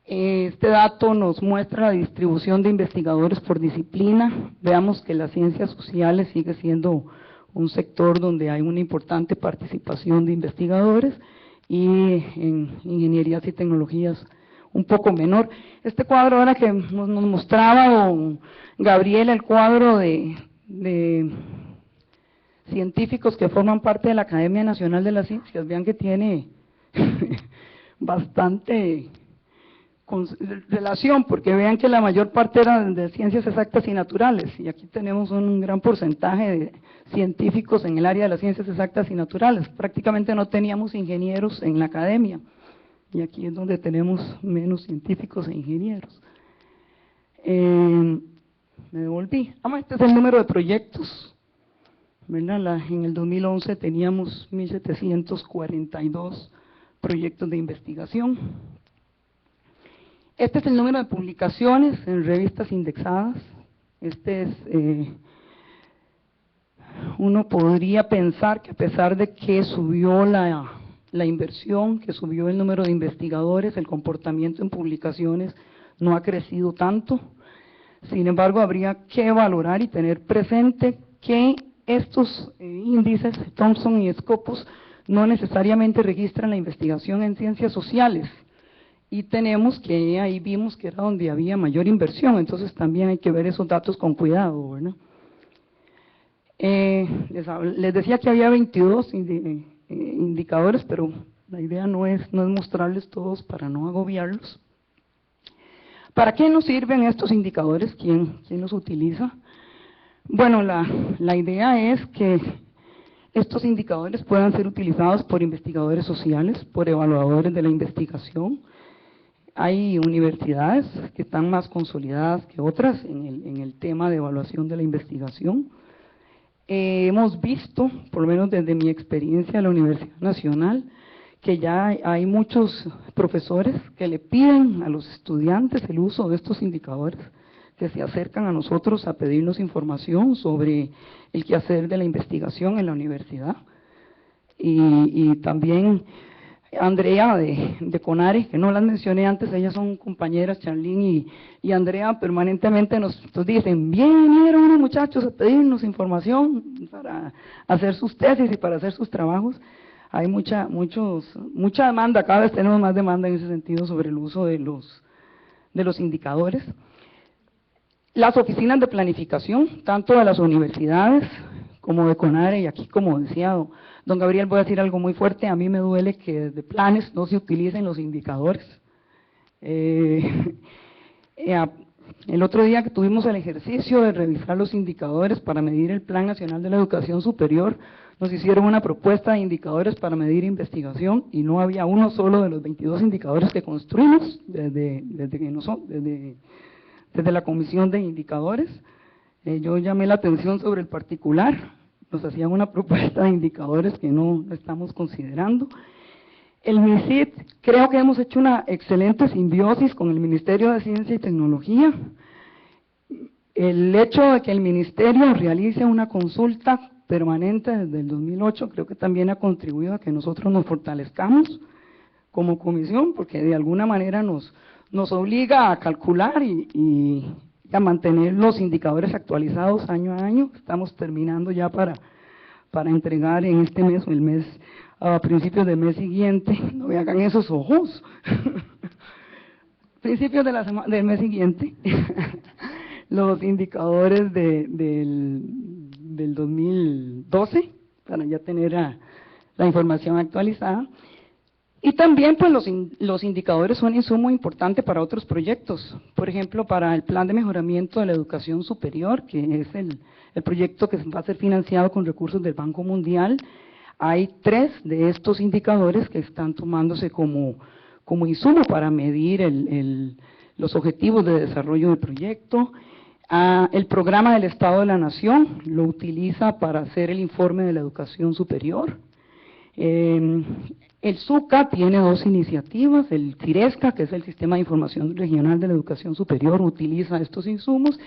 Este dato nos muestra la distribución de investigadores por disciplina. Veamos que las ciencias sociales sigue siendo un sector donde hay una importante participación de investigadores y en ingenierías y tecnologías un poco menor. Este cuadro ahora que nos mostraba don Gabriel, el cuadro de científicos que forman parte de la Academia Nacional de las Ciencias, vean que tiene bastante relación, porque vean que la mayor parte eran de ciencias exactas y naturales, y aquí tenemos un gran porcentaje de científicos en el área de las ciencias exactas y naturales. Prácticamente no teníamos ingenieros en la academia, y aquí es donde tenemos menos científicos e ingenieros. Me devolví. Este es el número de proyectos, ¿verdad? En el 2011 teníamos 1.742 proyectos de investigación. Este es el número de publicaciones en revistas indexadas. Uno podría pensar que a pesar de que subió la inversión, que subió el número de investigadores, el comportamiento en publicaciones no ha crecido tanto. Sin embargo, habría que valorar y tener presente que estos índices, Thomson y Scopus, no necesariamente registran la investigación en ciencias sociales. Y tenemos que, ahí vimos que era donde había mayor inversión, entonces también hay que ver esos datos con cuidado, ¿verdad? Les decía que había 22 indicadores, pero la idea no es mostrarles todos para no agobiarlos. ¿Para qué nos sirven estos indicadores? ¿Quién los utiliza? Bueno, la idea es que estos indicadores puedan ser utilizados por investigadores sociales, por evaluadores de la investigación. Hay universidades que están más consolidadas que otras en el tema de evaluación de la investigación. Hemos visto, por lo menos desde mi experiencia en la Universidad Nacional, que ya hay muchos profesores que le piden a los estudiantes el uso de estos indicadores, que se acercan a nosotros a pedirnos información sobre el quehacer de la investigación en la universidad. Y también Andrea de CONARE, que no las mencioné antes, ellas son compañeras, Charlene y Andrea, permanentemente nos dicen, vinieron unos muchachos a pedirnos información para hacer sus tesis y para hacer sus trabajos. Hay mucha demanda, cada vez tenemos más demanda en ese sentido sobre el uso de los indicadores. Las oficinas de planificación, tanto de las universidades como de CONARE, y aquí, como decía don Gabriel, voy a decir algo muy fuerte, a mí me duele que desde planes no se utilicen los indicadores. El otro día que tuvimos el ejercicio de revisar los indicadores para medir el Plan Nacional de la Educación Superior, nos hicieron una propuesta de indicadores para medir investigación y no había uno solo de los 22 indicadores que construimos desde la Comisión de Indicadores. Yo llamé la atención sobre el particular, nos hacían una propuesta de indicadores que no estamos considerando. El MISIT, creo que hemos hecho una excelente simbiosis con el Ministerio de Ciencia y Tecnología. El hecho de que el Ministerio realice una consulta permanente desde el 2008, creo que también ha contribuido a que nosotros nos fortalezcamos como comisión, porque de alguna manera nos obliga a calcular y a mantener los indicadores actualizados año a año. Estamos terminando ya para entregar en este mes o el mes a principios del mes siguiente, no me hagan esos ojos, principios del mes siguiente, los indicadores del 2012, para ya tener la información actualizada. Y también pues los indicadores son insumo importante para otros proyectos, por ejemplo para el Plan de Mejoramiento de la Educación Superior, que es el proyecto que va a ser financiado con recursos del Banco Mundial. Hay 3 de estos indicadores que están tomándose como insumo para medir los objetivos de desarrollo del proyecto. El Programa del Estado de la Nación lo utiliza para hacer el informe de la educación superior. El SUCA tiene 2 iniciativas, el CIRESCA, que es el Sistema de Información Regional de la Educación Superior, utiliza estos insumos,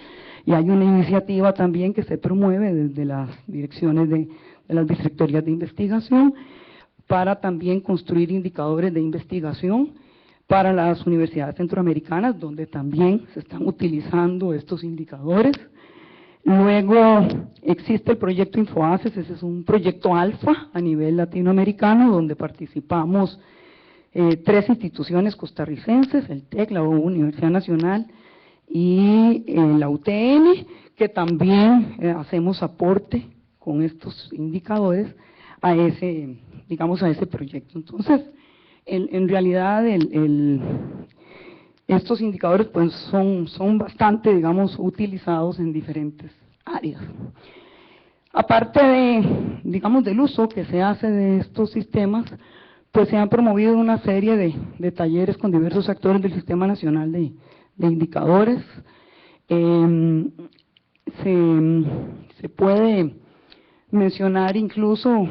y hay una iniciativa también que se promueve desde las direcciones de las vicerrectorías de investigación para también construir indicadores de investigación para las universidades centroamericanas, donde también se están utilizando estos indicadores. Luego existe el proyecto InfoACES, ese es un proyecto alfa a nivel latinoamericano, donde participamos 3 instituciones costarricenses, el TEC, la Universidad Nacional y la UTN, que también hacemos aporte con estos indicadores a ese proyecto. Entonces, en realidad estos indicadores pues son bastante, utilizados en diferentes áreas. Aparte del uso que se hace de estos sistemas, pues se han promovido una serie de talleres con diversos actores del Sistema Nacional de Indicadores. Se puede mencionar incluso,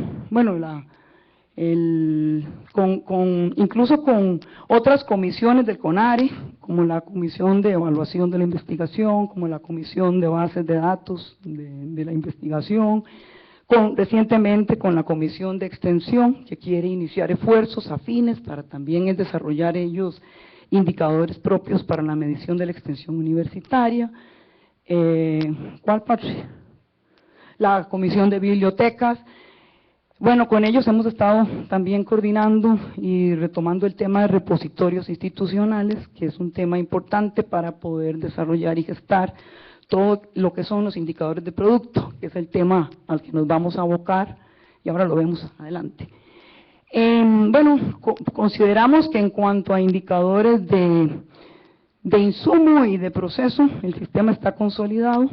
incluso con otras comisiones del CONARE, como la Comisión de Evaluación de la Investigación, como la Comisión de Bases de Datos de la Investigación, recientemente con la Comisión de Extensión, que quiere iniciar esfuerzos afines para también desarrollar ellos indicadores propios para la medición de la extensión universitaria. ¿Cuál parte? La Comisión de Bibliotecas. Bueno, con ellos hemos estado también coordinando y retomando el tema de repositorios institucionales, que es un tema importante para poder desarrollar y gestar todo lo que son los indicadores de producto, que es el tema al que nos vamos a abocar, y ahora lo vemos adelante. Consideramos que en cuanto a indicadores De insumo y de proceso, el sistema está consolidado.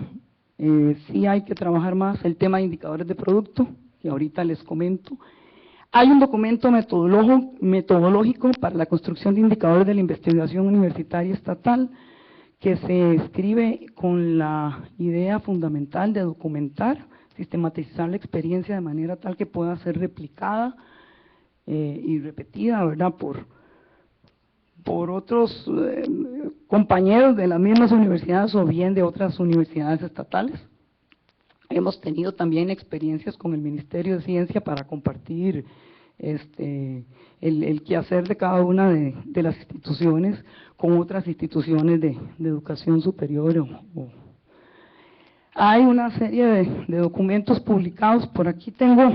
Sí hay que trabajar más el tema de indicadores de producto, que ahorita les comento. Hay un documento metodológico para la construcción de indicadores de la investigación universitaria estatal, que se escribe con la idea fundamental de documentar, sistematizar la experiencia de manera tal que pueda ser replicada y repetida, ¿verdad?, por otros compañeros de las mismas universidades o bien de otras universidades estatales. Hemos tenido también experiencias con el Ministerio de Ciencia para compartir el quehacer de cada una de las instituciones con otras instituciones de educación superior. Hay una serie de documentos publicados, por aquí tengo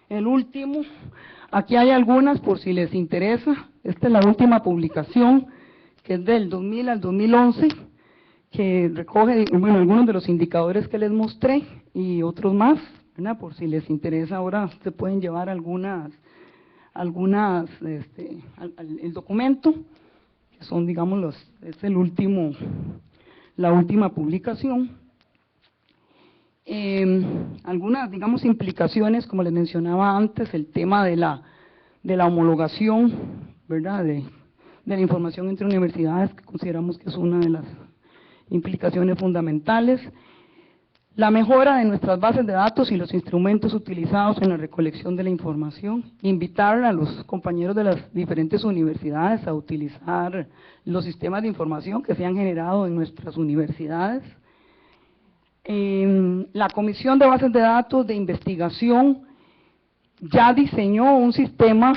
el último, aquí hay algunas por si les interesa. Esta es la última publicación, que es del 2000 al 2011, que recoge, bueno, algunos de los indicadores que les mostré y otros más, ¿verdad? Por si les interesa, ahora se pueden llevar el documento, que son, digamos, es la última publicación. Algunas, digamos, implicaciones, como les mencionaba antes, el tema de la homologación, ¿verdad?, de la información entre universidades, que consideramos que es una de las implicaciones fundamentales. La mejora de nuestras bases de datos y los instrumentos utilizados en la recolección de la información. Invitar a los compañeros de las diferentes universidades a utilizar los sistemas de información que se han generado en nuestras universidades. La Comisión de Bases de Datos de Investigación ya diseñó un sistema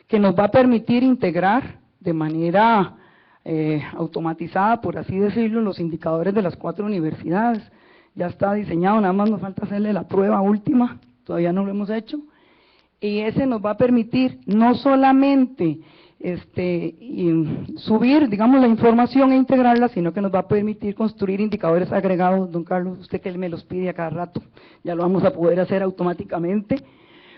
que nos va a permitir integrar de manera automatizada, por así decirlo, los indicadores de las 4 universidades. Ya está diseñado, nada más nos falta hacerle la prueba última, todavía no lo hemos hecho, y ese nos va a permitir no solamente subir, digamos, la información e integrarla, sino que nos va a permitir construir indicadores agregados. Don Carlos, usted que me los pide a cada rato, ya lo vamos a poder hacer automáticamente.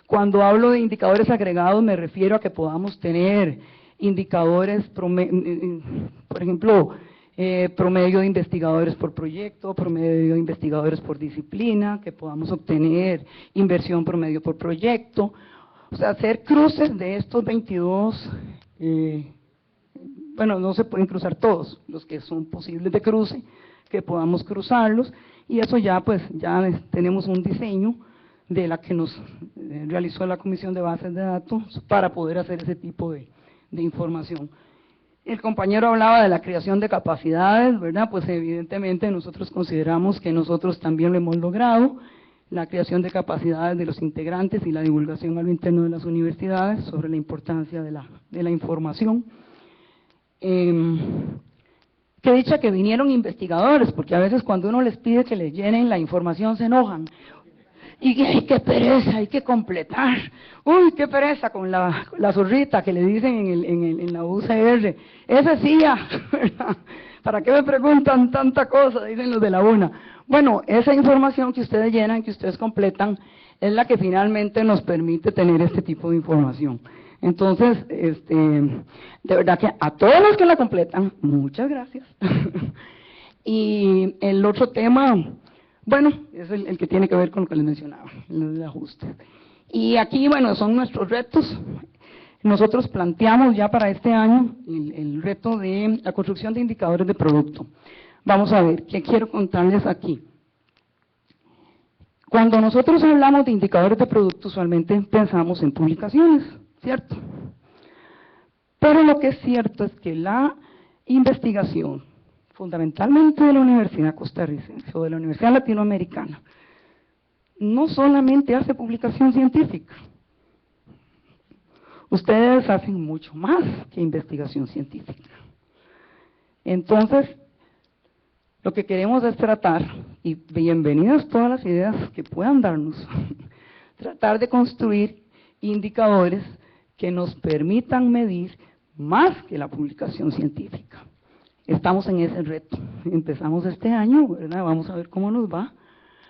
Cuando hablo de indicadores agregados me refiero a que podamos tener indicadores, por ejemplo, promedio de investigadores por proyecto, promedio de investigadores por disciplina, que podamos obtener inversión promedio por proyecto, o sea, hacer cruces de estos 22, bueno, no se pueden cruzar todos, los que son posibles de cruce, que podamos cruzarlos, y eso ya, pues, ya tenemos un diseño de la que nos realizó la Comisión de Bases de Datos para poder hacer ese tipo de información. El compañero hablaba de la creación de capacidades, ¿verdad? Pues evidentemente nosotros consideramos que nosotros también lo hemos logrado, la creación de capacidades de los integrantes y la divulgación a lo interno de las universidades sobre la importancia de la información. Qué dicha que vinieron investigadores, porque a veces cuando uno les pide que les llenen la información se enojan. Y ¡ay, qué pereza! Hay que completar. ¡Uy, qué pereza! Con la zorrita que le dicen en la UCR. ¡Esa sí ya! ¿Para qué me preguntan tanta cosa? Dicen los de la UNA. Bueno, esa información que ustedes llenan, que ustedes completan, es la que finalmente nos permite tener este tipo de información. Entonces, de verdad que a todos los que la completan, muchas gracias. Y el otro tema, bueno, es el que tiene que ver con lo que les mencionaba, el ajuste. Y aquí, bueno, son nuestros retos. Nosotros planteamos ya para este año el reto de la construcción de indicadores de producto. Vamos a ver, ¿qué quiero contarles aquí? Cuando nosotros hablamos de indicadores de producto, usualmente pensamos en publicaciones, ¿cierto? Pero lo que es cierto es que la investigación, fundamentalmente de la Universidad Costarricense o de la Universidad Latinoamericana, no solamente hace publicación científica. Ustedes hacen mucho más que investigación científica. Entonces, lo que queremos es tratar, y bienvenidas todas las ideas que puedan darnos, tratar de construir indicadores que nos permitan medir más que la publicación científica. Estamos en ese reto, empezamos este año, ¿verdad? Vamos a ver cómo nos va,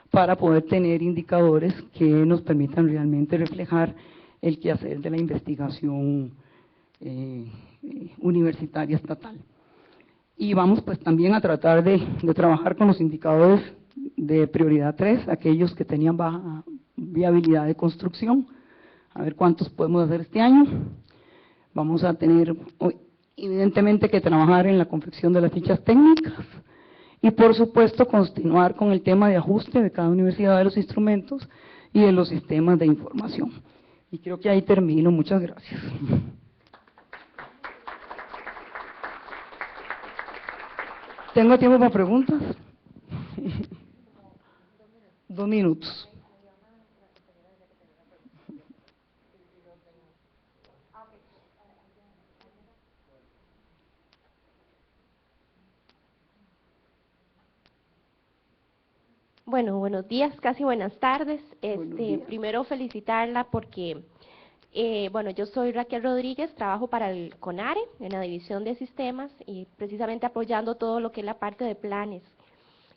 para poder tener indicadores que nos permitan realmente reflejar el quehacer de la investigación universitaria estatal. y vamos pues también a tratar de trabajar con los indicadores de prioridad 3, aquellos que tenían baja viabilidad de construcción, a ver cuántos podemos hacer este año. Vamos a tener evidentemente que trabajar en la confección de las fichas técnicas y por supuesto continuar con el tema de ajuste de cada universidad de los instrumentos y de los sistemas de información. Y creo que ahí termino. Muchas gracias. ¿Tengo tiempo para preguntas? 2 minutos. Bueno, buenos días, casi buenas tardes. Buenos días. Primero felicitarla porque, bueno, yo soy Raquel Rodríguez, trabajo para el CONARE, en la División de Sistemas, y precisamente apoyando todo lo que es la parte de planes.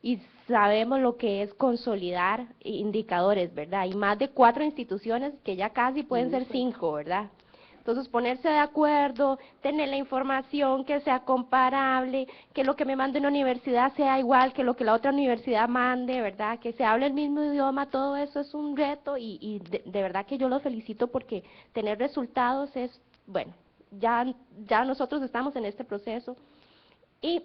Y sabemos lo que es consolidar indicadores, ¿verdad? Hay más de 4 instituciones que ya casi pueden ser 5, ¿verdad? Entonces, ponerse de acuerdo, tener la información que sea comparable, que lo que me mande una universidad sea igual que lo que la otra universidad mande, ¿verdad? Que se hable el mismo idioma, todo eso es un reto y de verdad que yo lo felicito porque tener resultados es, bueno, ya nosotros estamos en este proceso.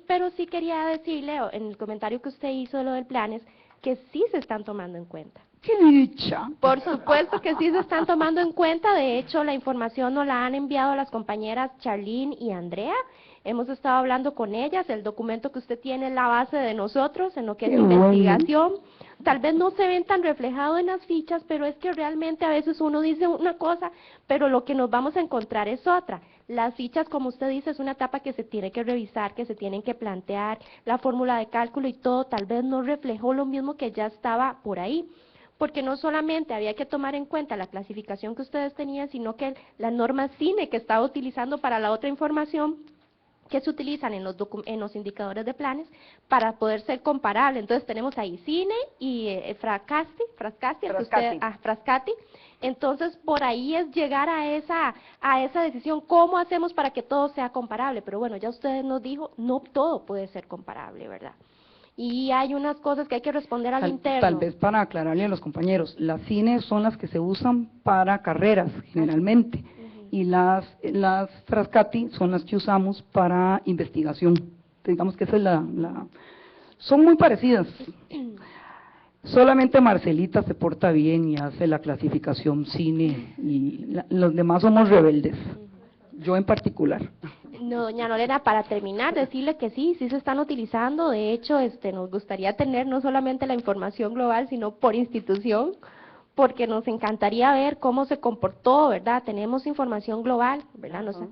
Pero sí quería decirle, en el comentario que usted hizo de lo del planes, que sí se están tomando en cuenta. ¡Qué dicha! Por supuesto que sí se están tomando en cuenta, de hecho la información nos la han enviado las compañeras Charlene y Andrea, hemos estado hablando con ellas, el documento que usted tiene es la base de nosotros en lo que es Qué bueno. investigación, tal vez no se ven tan reflejados en las fichas, pero es que realmente a veces uno dice una cosa, pero lo que nos vamos a encontrar es otra. Las fichas, como usted dice, es una etapa que se tiene que revisar, que se tienen que plantear, la fórmula de cálculo y todo, tal vez no reflejó lo mismo que ya estaba por ahí, porque no solamente había que tomar en cuenta la clasificación que ustedes tenían, sino que las normas CINE que estaba utilizando para la otra información que se utilizan en los indicadores de planes para poder ser comparable. Entonces tenemos ahí CINE y Frascati, el que usted, Frascati. Entonces por ahí es llegar a esa decisión, ¿cómo hacemos para que todo sea comparable? Pero bueno, ya ustedes nos dijo, no todo puede ser comparable, ¿verdad? Y hay unas cosas que hay que responder al interno. Tal vez para aclararle a los compañeros, las cines son las que se usan para carreras generalmente y las Frascati son las que usamos para investigación. Digamos que esa es son muy parecidas. Solamente Marcelita se porta bien y hace la clasificación cine y los demás somos rebeldes, yo en particular. No, doña Lorena, para terminar, decirle que sí se están utilizando, de hecho, nos gustaría tener no solamente la información global, sino por institución, porque nos encantaría ver cómo se comportó, ¿verdad? Tenemos información global, ¿verdad? No sé.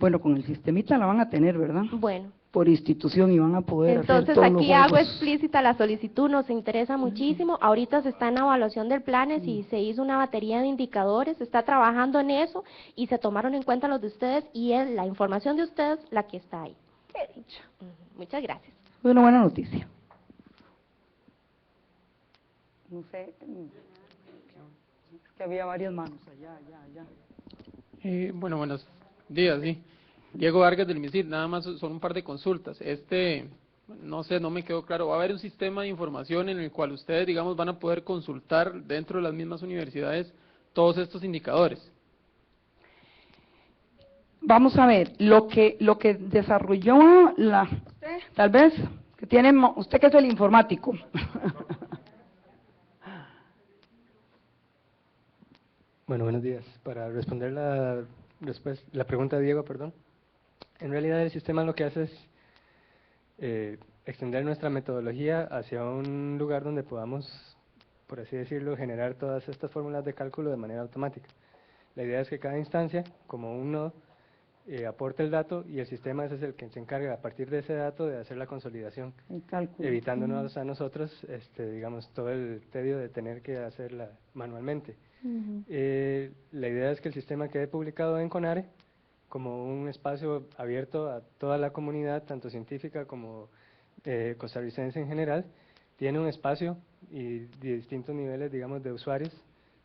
Bueno, con el sistemita la van a tener, ¿verdad? Bueno. Por institución y van a poder hacer Entonces todos los aquí hago juegos. explícita la solicitud, nos interesa muchísimo, ahorita se está en evaluación del planes y se hizo una batería de indicadores, se está trabajando en eso y se tomaron en cuenta los de ustedes y es la información de ustedes la que está ahí. Qué dicha. Muchas gracias. Es una buena noticia. No sé, es que había varias manos allá. Bueno, buenos días, sí. Diego Vargas del MISIR, nada más son un par de consultas. No sé, no me quedó claro. ¿Va a haber un sistema de información en el cual ustedes, digamos, van a poder consultar dentro de las mismas universidades todos estos indicadores? Vamos a ver, lo que desarrolló tal vez, que tiene, usted que es el informático. Bueno, buenos días. Para responder la pregunta de Diego, perdón. En realidad el sistema lo que hace es extender nuestra metodología hacia un lugar donde podamos, por así decirlo, generar todas estas fórmulas de cálculo de manera automática. La idea es que cada instancia, como un nodo, aporte el dato y el sistema es el que se encarga a partir de ese dato de hacer la consolidación, evitándonos a nosotros, digamos, todo el tedio de tener que hacerla manualmente. La idea es que el sistema quede publicado en CONARE como un espacio abierto a toda la comunidad, tanto científica como costarricense en general. Tiene un espacio y distintos niveles, digamos, de usuarios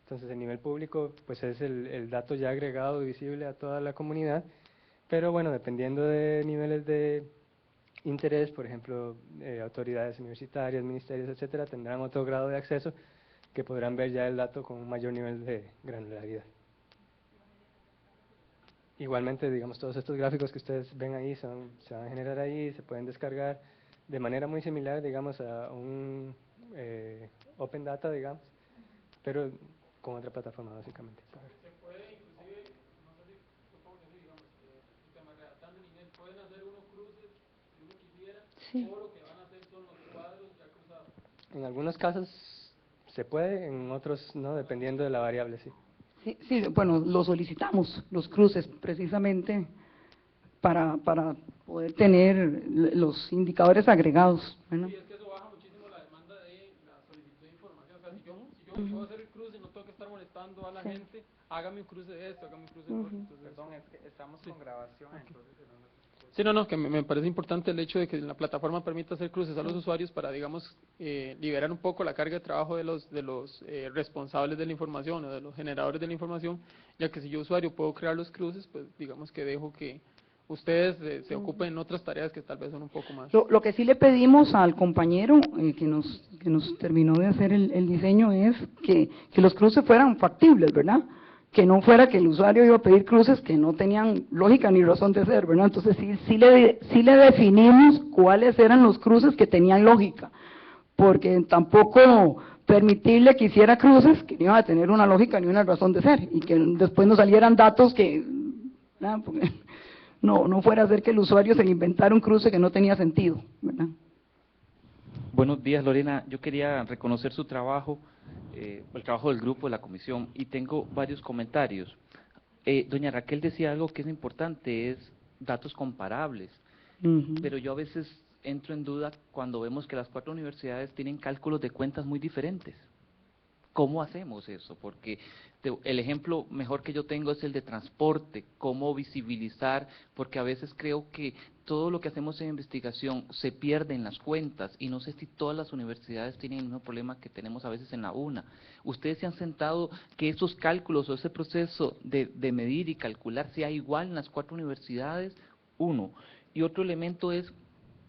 Entonces, el nivel público pues es el dato ya agregado y visible a toda la comunidad, pero bueno, dependiendo de niveles de interés, por ejemplo, autoridades universitarias, ministerios, etcétera, tendrán otro grado de acceso que podrán ver ya el dato con un mayor nivel de granularidad. Igualmente, digamos, todos estos gráficos que ustedes ven ahí se van a generar ahí, se pueden descargar de manera muy similar, digamos, a un Open Data, digamos, pero con otra plataforma, básicamente. Se puede, inclusive, no sé si, supongo que sí, digamos, el sistema redactando en inglés, pueden hacer unos cruces, si uno quisiera, Sí. o lo que van a hacer son los cuadros ya cruzados. En algunos casos se puede, en otros no, dependiendo de la variable, sí. Sí, sí, bueno, lo solicitamos, los cruces, precisamente para poder tener los indicadores agregados, ¿verdad? Sí, es que eso baja muchísimo la demanda de la solicitud de información. O sea, si yo puedo hacer el cruce y no tengo que estar molestando a la gente, hágame un cruce de esto, hágame un cruce de otro. Entonces, Perdón, es que estamos con grabación, entonces... sí, no, que me parece importante el hecho de que la plataforma permita hacer cruces a los usuarios para, digamos, liberar un poco la carga de trabajo de los responsables de la información o de los generadores de la información, ya que si yo usuario puedo crear los cruces, pues digamos que dejo que ustedes se ocupen en otras tareas que tal vez son un poco más. Lo que sí le pedimos al compañero que nos terminó de hacer el diseño es que los cruces fueran factibles, ¿verdad? Que no fuera que el usuario iba a pedir cruces que no tenían lógica ni razón de ser, ¿verdad? Entonces sí le definimos cuáles eran los cruces que tenían lógica, porque tampoco permitirle que hiciera cruces que no iban a tener una lógica ni una razón de ser, y que después nos salieran datos que, ¿verdad? Porque no fuera a hacer que el usuario se le inventara un cruce que no tenía sentido, ¿verdad? Buenos días, Lorena. Yo quería reconocer su trabajo, el trabajo del grupo, de la comisión, y tengo varios comentarios. Doña Raquel decía algo que es importante, es datos comparables, pero yo a veces entro en duda cuando vemos que las 4 universidades tienen cálculos de cuentas muy diferentes. ¿Cómo hacemos eso? Porque el ejemplo mejor que yo tengo es el de transporte, cómo visibilizar, porque a veces creo que todo lo que hacemos en investigación se pierde en las cuentas, y no sé si todas las universidades tienen el mismo problema que tenemos a veces en la UNA. ¿Ustedes se han sentado que esos cálculos o ese proceso de medir y calcular sea igual en las 4 universidades? Uno. Y otro elemento es,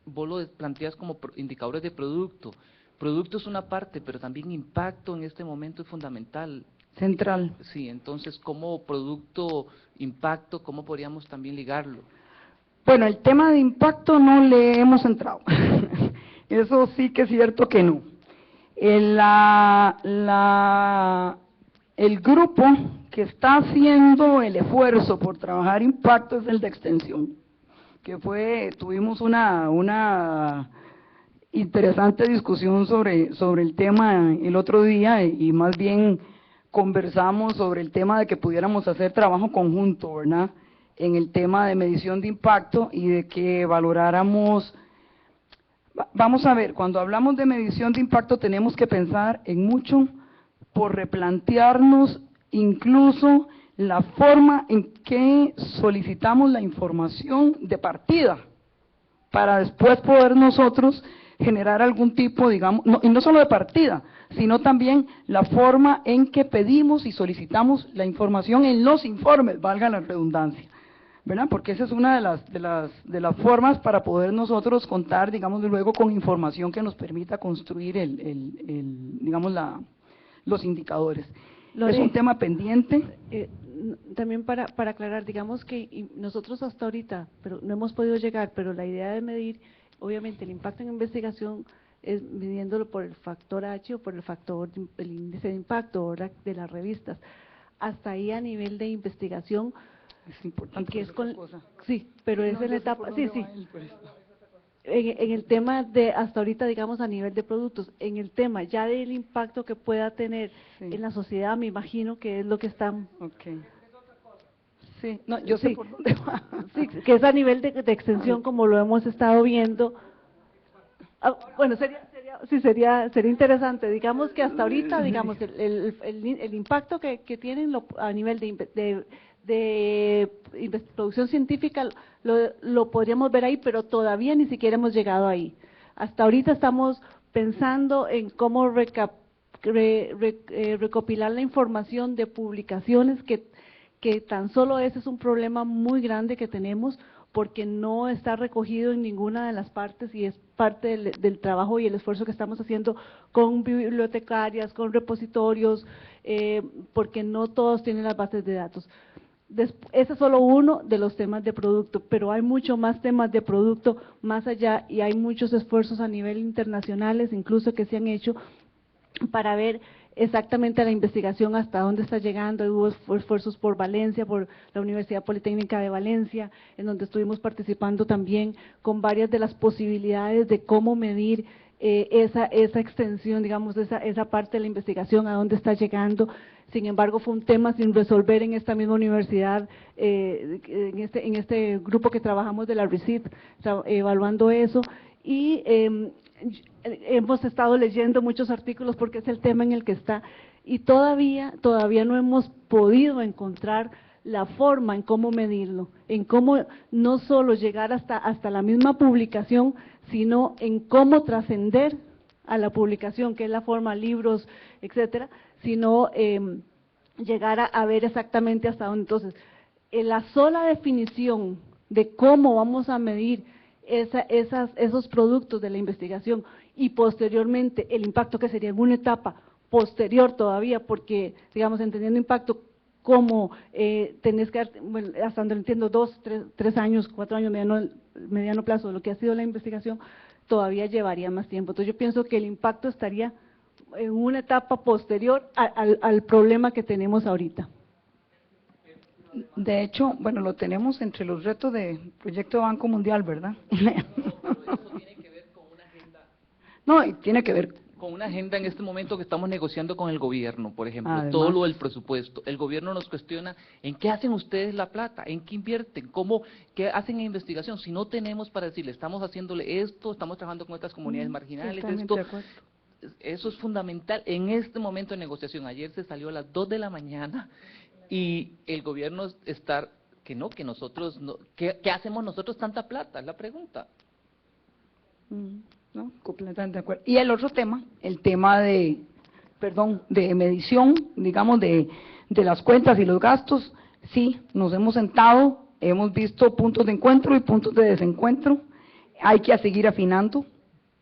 vos lo planteas como indicadores de producto. Producto es una parte, pero también impacto en este momento es fundamental. Central. Sí, entonces, ¿cómo producto, impacto, cómo podríamos también ligarlo? Bueno, el tema de impacto no le hemos entrado. Eso sí que es cierto que no. El grupo que está haciendo el esfuerzo por trabajar impacto es el de extensión, que tuvimos una interesante discusión sobre el tema el otro día, y más bien conversamos sobre el tema de que pudiéramos hacer trabajo conjunto, ¿verdad?, en el tema de medición de impacto, y de que valoráramos. Vamos a ver, cuando hablamos de medición de impacto tenemos que pensar en mucho por replantearnos incluso la forma en que solicitamos la información de partida, para después poder nosotros generar algún tipo, digamos, y no solo de partida, sino también la forma en que pedimos y solicitamos la información en los informes, valga la redundancia, ¿verdad? Porque esa es una de las formas para poder nosotros contar, digamos, luego con información que nos permita construir digamos, los indicadores. Lore, es un tema pendiente. También para aclarar, digamos que nosotros hasta ahorita, pero no hemos podido llegar, pero la idea de medir, obviamente, el impacto en investigación es midiéndolo por el factor H o por el índice de impacto, ¿verdad?, de las revistas. Hasta ahí a nivel de investigación, es importante, que es otra con, cosa. sí, pero Sí, es no, en la yo sé etapa, por sí, dónde sí. va él, pues. En el tema de hasta ahorita, digamos, a nivel de productos, en el tema ya del impacto que pueda tener Sí. en la sociedad, me imagino que es lo que están. Okay. Sí, no, yo sé Sí. por dónde va. Sí, que es a nivel de extensión, como lo hemos estado viendo. Bueno, sería interesante. Digamos que hasta ahorita, digamos, el impacto que tienen a nivel de producción científica lo podríamos ver ahí, pero todavía ni siquiera hemos llegado ahí. Hasta ahorita estamos pensando en cómo recopilar la información de publicaciones que tan solo ese es un problema muy grande que tenemos, porque no está recogido en ninguna de las partes y es parte del trabajo y el esfuerzo que estamos haciendo con bibliotecarias, con repositorios, porque no todos tienen las bases de datos. Ese es solo uno de los temas de producto, pero hay mucho más temas de producto más allá y hay muchos esfuerzos a nivel internacionales incluso que se han hecho para ver exactamente la investigación hasta dónde está llegando. Hubo esfuerzos por Valencia, por la Universidad Politécnica de Valencia, en donde estuvimos participando también con varias de las posibilidades de cómo medir esa extensión, digamos, esa parte de la investigación, a dónde está llegando. Sin embargo, fue un tema sin resolver en esta misma universidad, en este grupo que trabajamos de la RICIT, evaluando eso, y hemos estado leyendo muchos artículos porque es el tema en el que está, y todavía no hemos podido encontrar la forma en cómo medirlo, en cómo no solo llegar hasta la misma publicación, sino en cómo trascender a la publicación, que es la forma, libros, etcétera, sino llegar a ver exactamente hasta dónde. Entonces, la sola definición de cómo vamos a medir esos productos de la investigación y posteriormente el impacto, que sería en una etapa posterior todavía, porque, digamos, entendiendo impacto como tenés que, bueno, hasta donde entiendo, 2, 3 años, 4 años, mediano plazo de lo que ha sido la investigación, todavía llevaría más tiempo. Entonces yo pienso que el impacto estaría en una etapa posterior al problema que tenemos ahorita. De hecho, bueno, lo tenemos entre los retos del proyecto Banco Mundial, ¿verdad? No, y tiene que ver con una agenda en este momento que estamos negociando con el gobierno, por ejemplo, Además, todo lo del presupuesto. El gobierno nos cuestiona en qué hacen ustedes la plata, en qué invierten, qué hacen en investigación. Si no tenemos para decirle, estamos haciéndole esto, estamos trabajando con estas comunidades marginales, esto, eso es fundamental en este momento de negociación. Ayer se salió a las 2 de la mañana y el gobierno está, que nosotros, no, ¿qué hacemos nosotros tanta plata? Es la pregunta. No, completamente de acuerdo. Y el otro tema, el tema de medición, digamos, de las cuentas y los gastos, sí, nos hemos sentado, hemos visto puntos de encuentro y puntos de desencuentro, hay que seguir afinando,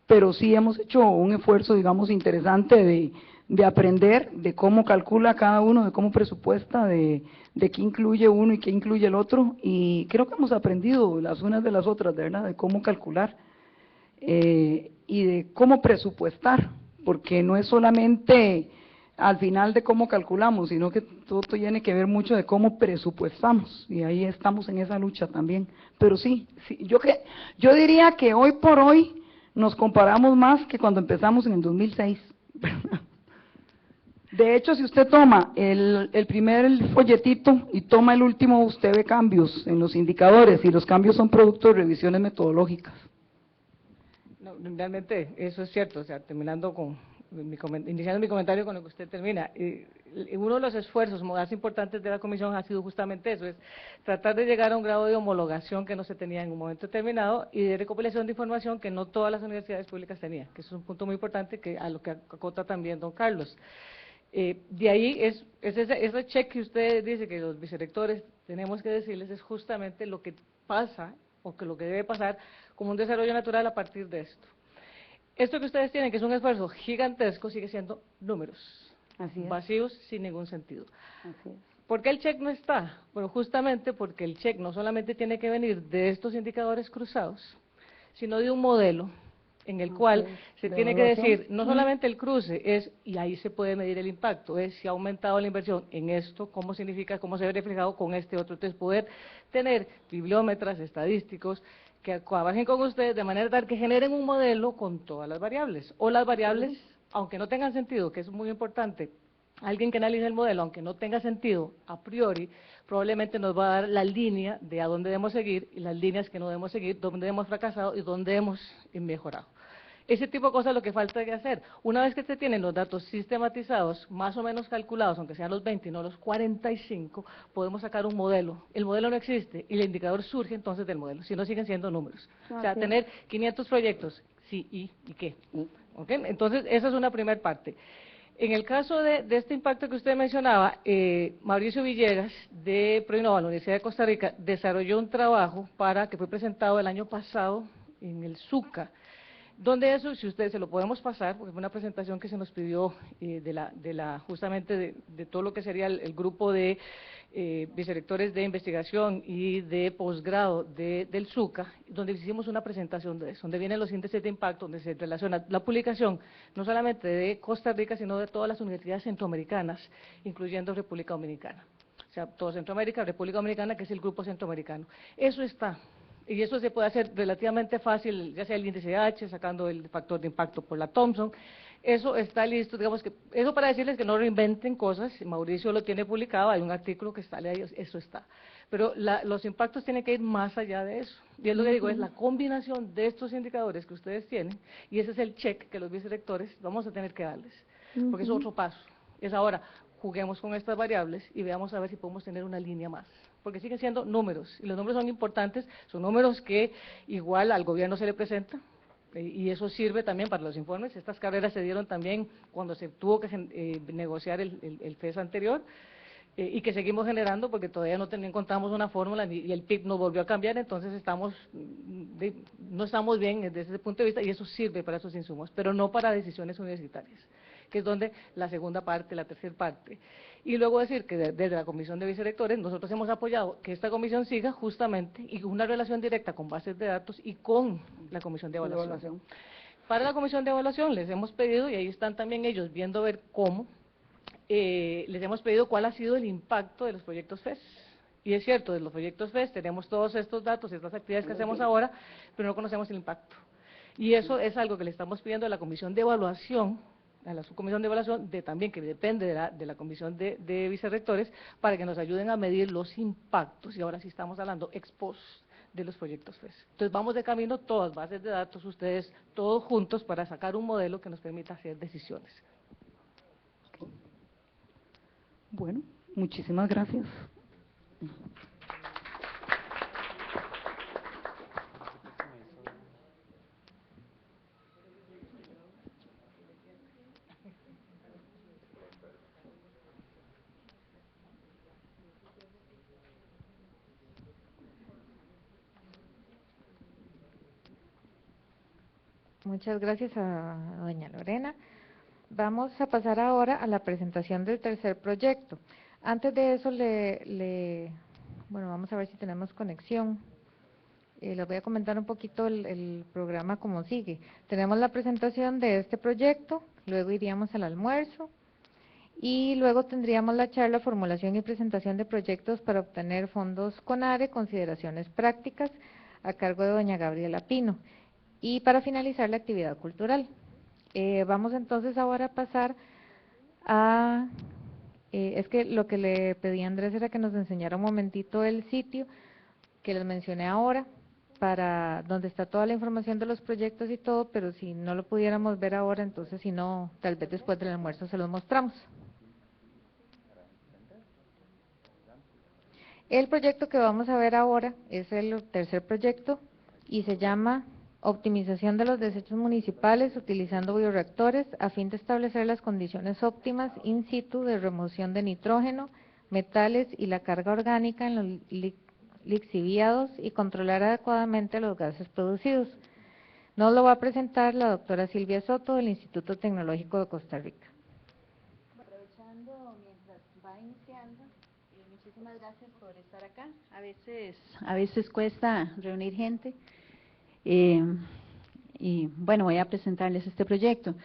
pero sí hemos hecho un esfuerzo, digamos, interesante de aprender, de cómo calcula cada uno, de cómo presupuesta, de qué incluye uno y qué incluye el otro, y creo que hemos aprendido las unas de las otras, de verdad, de cómo calcular. Y de cómo presupuestar, porque no es solamente al final de cómo calculamos, sino que todo tiene que ver mucho de cómo presupuestamos, y ahí estamos en esa lucha también. Pero sí, yo diría que hoy por hoy nos comparamos más que cuando empezamos en el 2006. De hecho, si usted toma el primer folletito y toma el último, usted ve cambios en los indicadores, y los cambios son producto de revisiones metodológicas. No, realmente eso es cierto, o sea, iniciando mi comentario con lo que usted termina, uno de los esfuerzos más importantes de la comisión ha sido justamente eso, es tratar de llegar a un grado de homologación que no se tenía en un momento determinado y de recopilación de información que no todas las universidades públicas tenían, que eso es un punto muy importante que a lo que acota también don Carlos. De ahí ese check que usted dice que los vicerrectores tenemos que decirles es justamente lo que pasa o que lo que debe pasar como un desarrollo natural a partir de esto. Esto que ustedes tienen, que es un esfuerzo gigantesco, sigue siendo números, vacíos, sin ningún sentido. ¿Por qué el check no está? Bueno, justamente porque el check no solamente tiene que venir de estos indicadores cruzados, sino de un modelo en el cual se tiene que decir, no solamente el cruce, y ahí se puede medir el impacto, es si ha aumentado la inversión en esto, cómo significa, cómo se ve reflejado con este otro. Entonces, poder tener bibliómetras, estadísticos, que trabajen con ustedes de manera tal que generen un modelo con todas las variables, o las variables, aunque no tengan sentido, que es muy importante, alguien que analice el modelo, aunque no tenga sentido a priori, probablemente nos va a dar la línea de a dónde debemos seguir y las líneas que no debemos seguir, dónde hemos fracasado y dónde hemos mejorado. Ese tipo de cosas es lo que falta que hacer. Una vez que se tienen los datos sistematizados, más o menos calculados, aunque sean los 20 y no los 45, podemos sacar un modelo. El modelo no existe y el indicador surge entonces del modelo, si no siguen siendo números. O sea, tener 500 proyectos, sí, y qué. ¿Okay? Entonces, esa es una primera parte. En el caso de este impacto que usted mencionaba, Mauricio Villegas, de Proinova, la Universidad de Costa Rica, desarrolló un trabajo que fue presentado el año pasado en el SUCA, donde eso, si ustedes se lo podemos pasar, porque fue una presentación que se nos pidió justamente de todo lo que sería el grupo de vicerrectores de investigación y de posgrado del SUCA, donde hicimos una presentación de eso, donde vienen los índices de impacto, donde se relaciona la publicación no solamente de Costa Rica, sino de todas las universidades centroamericanas, incluyendo República Dominicana. O sea, todo Centroamérica, República Dominicana, que es el grupo centroamericano. Eso está. Y eso se puede hacer relativamente fácil, ya sea el índice H, sacando el factor de impacto por la Thomson. Eso está listo, digamos que, eso para decirles que no reinventen cosas, Mauricio lo tiene publicado, hay un artículo que sale ahí, eso está. Pero los impactos tienen que ir más allá de eso. Y es lo que digo, es la combinación de estos indicadores que ustedes tienen, y ese es el check que los vicerrectores vamos a tener que darles, porque es otro paso. Es ahora, juguemos con estas variables y veamos a ver si podemos tener una línea más. Porque siguen siendo números, y los números son importantes, son números que igual al gobierno se le presenta, y eso sirve también para los informes. Estas carreras se dieron también cuando se tuvo que negociar el FES anterior, y que seguimos generando porque todavía no encontramos una fórmula y el PIB nos volvió a cambiar, entonces no estamos bien desde ese punto de vista, y eso sirve para esos insumos, pero no para decisiones universitarias, que es donde la segunda parte, la tercera parte. Y luego decir que desde la Comisión de Vicerrectores nosotros hemos apoyado que esta comisión siga justamente y una relación directa con bases de datos y con la Comisión de Evaluación. Para la Comisión de Evaluación les hemos pedido, y ahí están también ellos viendo ver cómo, les hemos pedido cuál ha sido el impacto de los proyectos FES. Y es cierto, de los proyectos FES tenemos todos estos datos y estas actividades que hacemos ahora, pero no conocemos el impacto. Y eso es algo que le estamos pidiendo a la Comisión de Evaluación, a la subcomisión de evaluación, también que depende de la comisión de vicerrectores, para que nos ayuden a medir los impactos, y ahora sí estamos hablando ex post de los proyectos FES. Entonces vamos de camino, todas bases de datos, ustedes todos juntos, para sacar un modelo que nos permita hacer decisiones. Bueno, muchísimas gracias. Muchas gracias a doña Lorena. Vamos a pasar ahora a la presentación del tercer proyecto. Antes de eso, bueno, vamos a ver si tenemos conexión. Les voy a comentar un poquito el programa como sigue. Tenemos la presentación de este proyecto, luego iríamos al almuerzo, y luego tendríamos la charla, formulación y presentación de proyectos para obtener fondos CONARE, consideraciones prácticas, a cargo de doña Gabriela Pino. Y para finalizar, la actividad cultural. Vamos entonces ahora a pasar a, es que lo que le pedí a Andrés era que nos enseñara un momentito el sitio que les mencioné ahora, para donde está toda la información de los proyectos y todo, pero si no lo pudiéramos ver ahora, entonces si no, tal vez después del almuerzo se los mostramos. El proyecto que vamos a ver ahora es el tercer proyecto y se llama Optimización de los desechos municipales utilizando bioreactores a fin de establecer las condiciones óptimas in situ de remoción de nitrógeno, metales y la carga orgánica en los lixiviados y controlar adecuadamente los gases producidos. Nos lo va a presentar la doctora Silvia Soto del Instituto Tecnológico de Costa Rica. Aprovechando mientras va iniciando, muchísimas gracias por estar acá. A veces cuesta reunir gente. Y bueno, voy a presentarles este proyecto.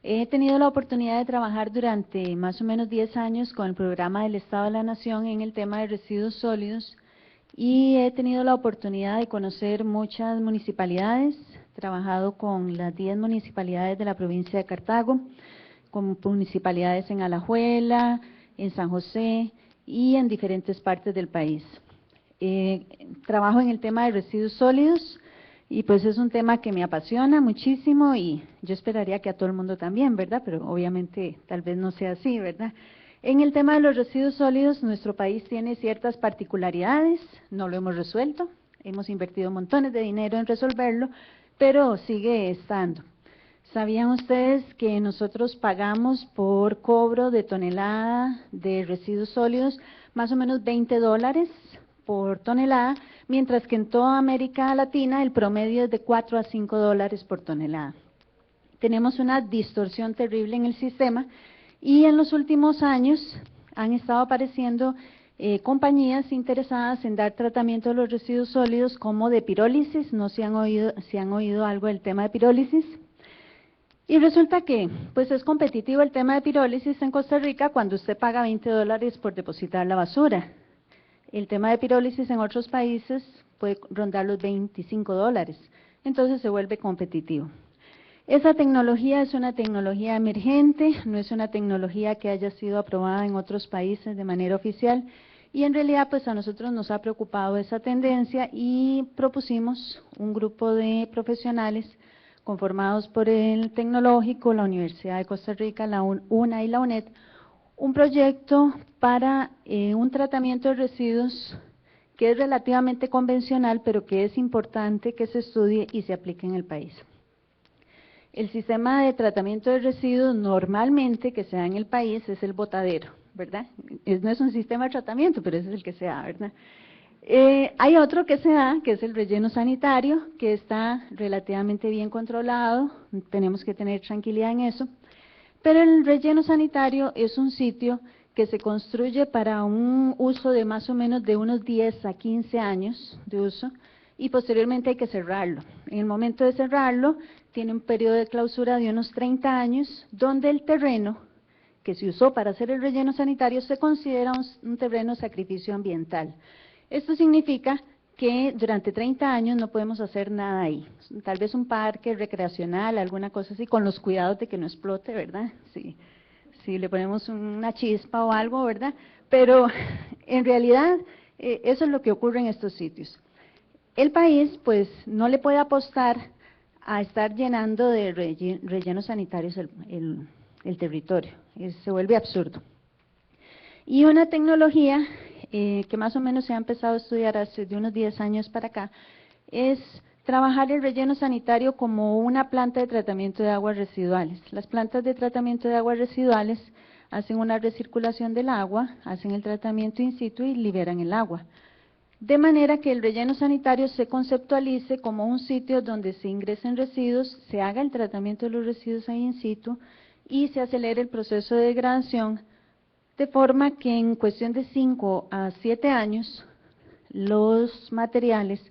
He tenido la oportunidad de trabajar durante más o menos 10 años con el programa del Estado de la Nación en el tema de residuos sólidos, y he tenido la oportunidad de conocer muchas municipalidades, trabajado con las 10 municipalidades de la provincia de Cartago, con municipalidades en Alajuela, en San José y en diferentes partes del país. Trabajo en el tema de residuos sólidos, y pues es un tema que me apasiona muchísimo, y yo esperaría que a todo el mundo también, ¿verdad? Pero obviamente tal vez no sea así, ¿verdad? En el tema de los residuos sólidos, nuestro país tiene ciertas particularidades, no lo hemos resuelto, hemos invertido montones de dinero en resolverlo, pero sigue estando. ¿Sabían ustedes que nosotros pagamos por cobro de tonelada de residuos sólidos más o menos $20 por tonelada, mientras que en toda América Latina el promedio es de $4 a $5 por tonelada? Tenemos una distorsión terrible en el sistema y en los últimos años han estado apareciendo compañías interesadas en dar tratamiento a los residuos sólidos como de pirólisis. No sé si han oído algo del tema de pirólisis. Y resulta que pues es competitivo el tema de pirólisis en Costa Rica cuando usted paga $20 por depositar la basura. El tema de pirólisis en otros países puede rondar los $25, entonces se vuelve competitivo. Esa tecnología es una tecnología emergente, no es una tecnología que haya sido aprobada en otros países de manera oficial, y en realidad pues a nosotros nos ha preocupado esa tendencia y propusimos un grupo de profesionales conformados por el Tecnológico, la Universidad de Costa Rica, la UNA y la UNED, un proyecto para un tratamiento de residuos que es relativamente convencional, pero que es importante que se estudie y se aplique en el país. El sistema de tratamiento de residuos normalmente que se da en el país es el botadero, ¿verdad? No es un sistema de tratamiento, pero ese es el que se da, ¿verdad? Hay otro que se da, que es el relleno sanitario, que está relativamente bien controlado, tenemos que tener tranquilidad en eso, pero el relleno sanitario es un sitio que se construye para un uso de más o menos de unos 10 a 15 años de uso, y posteriormente hay que cerrarlo. En el momento de cerrarlo, tiene un periodo de clausura de unos 30 años, donde el terreno que se usó para hacer el relleno sanitario se considera un terreno de sacrificio ambiental. Esto significa que durante 30 años no podemos hacer nada ahí. Tal vez un parque recreacional, alguna cosa así, con los cuidados de que no explote, ¿verdad? Si le ponemos una chispa o algo, ¿verdad? Pero en realidad eso es lo que ocurre en estos sitios. El país pues no le puede apostar a estar llenando de rellenos sanitarios el territorio, se vuelve absurdo. Y una tecnología que más o menos se ha empezado a estudiar hace de unos 10 años para acá, es trabajar el relleno sanitario como una planta de tratamiento de aguas residuales. Las plantas de tratamiento de aguas residuales hacen una recirculación del agua, hacen el tratamiento in situ y liberan el agua. De manera que el relleno sanitario se conceptualice como un sitio donde se ingresen residuos, se haga el tratamiento de los residuos ahí in situ y se acelere el proceso de degradación, de forma que en cuestión de 5 a 7 años los materiales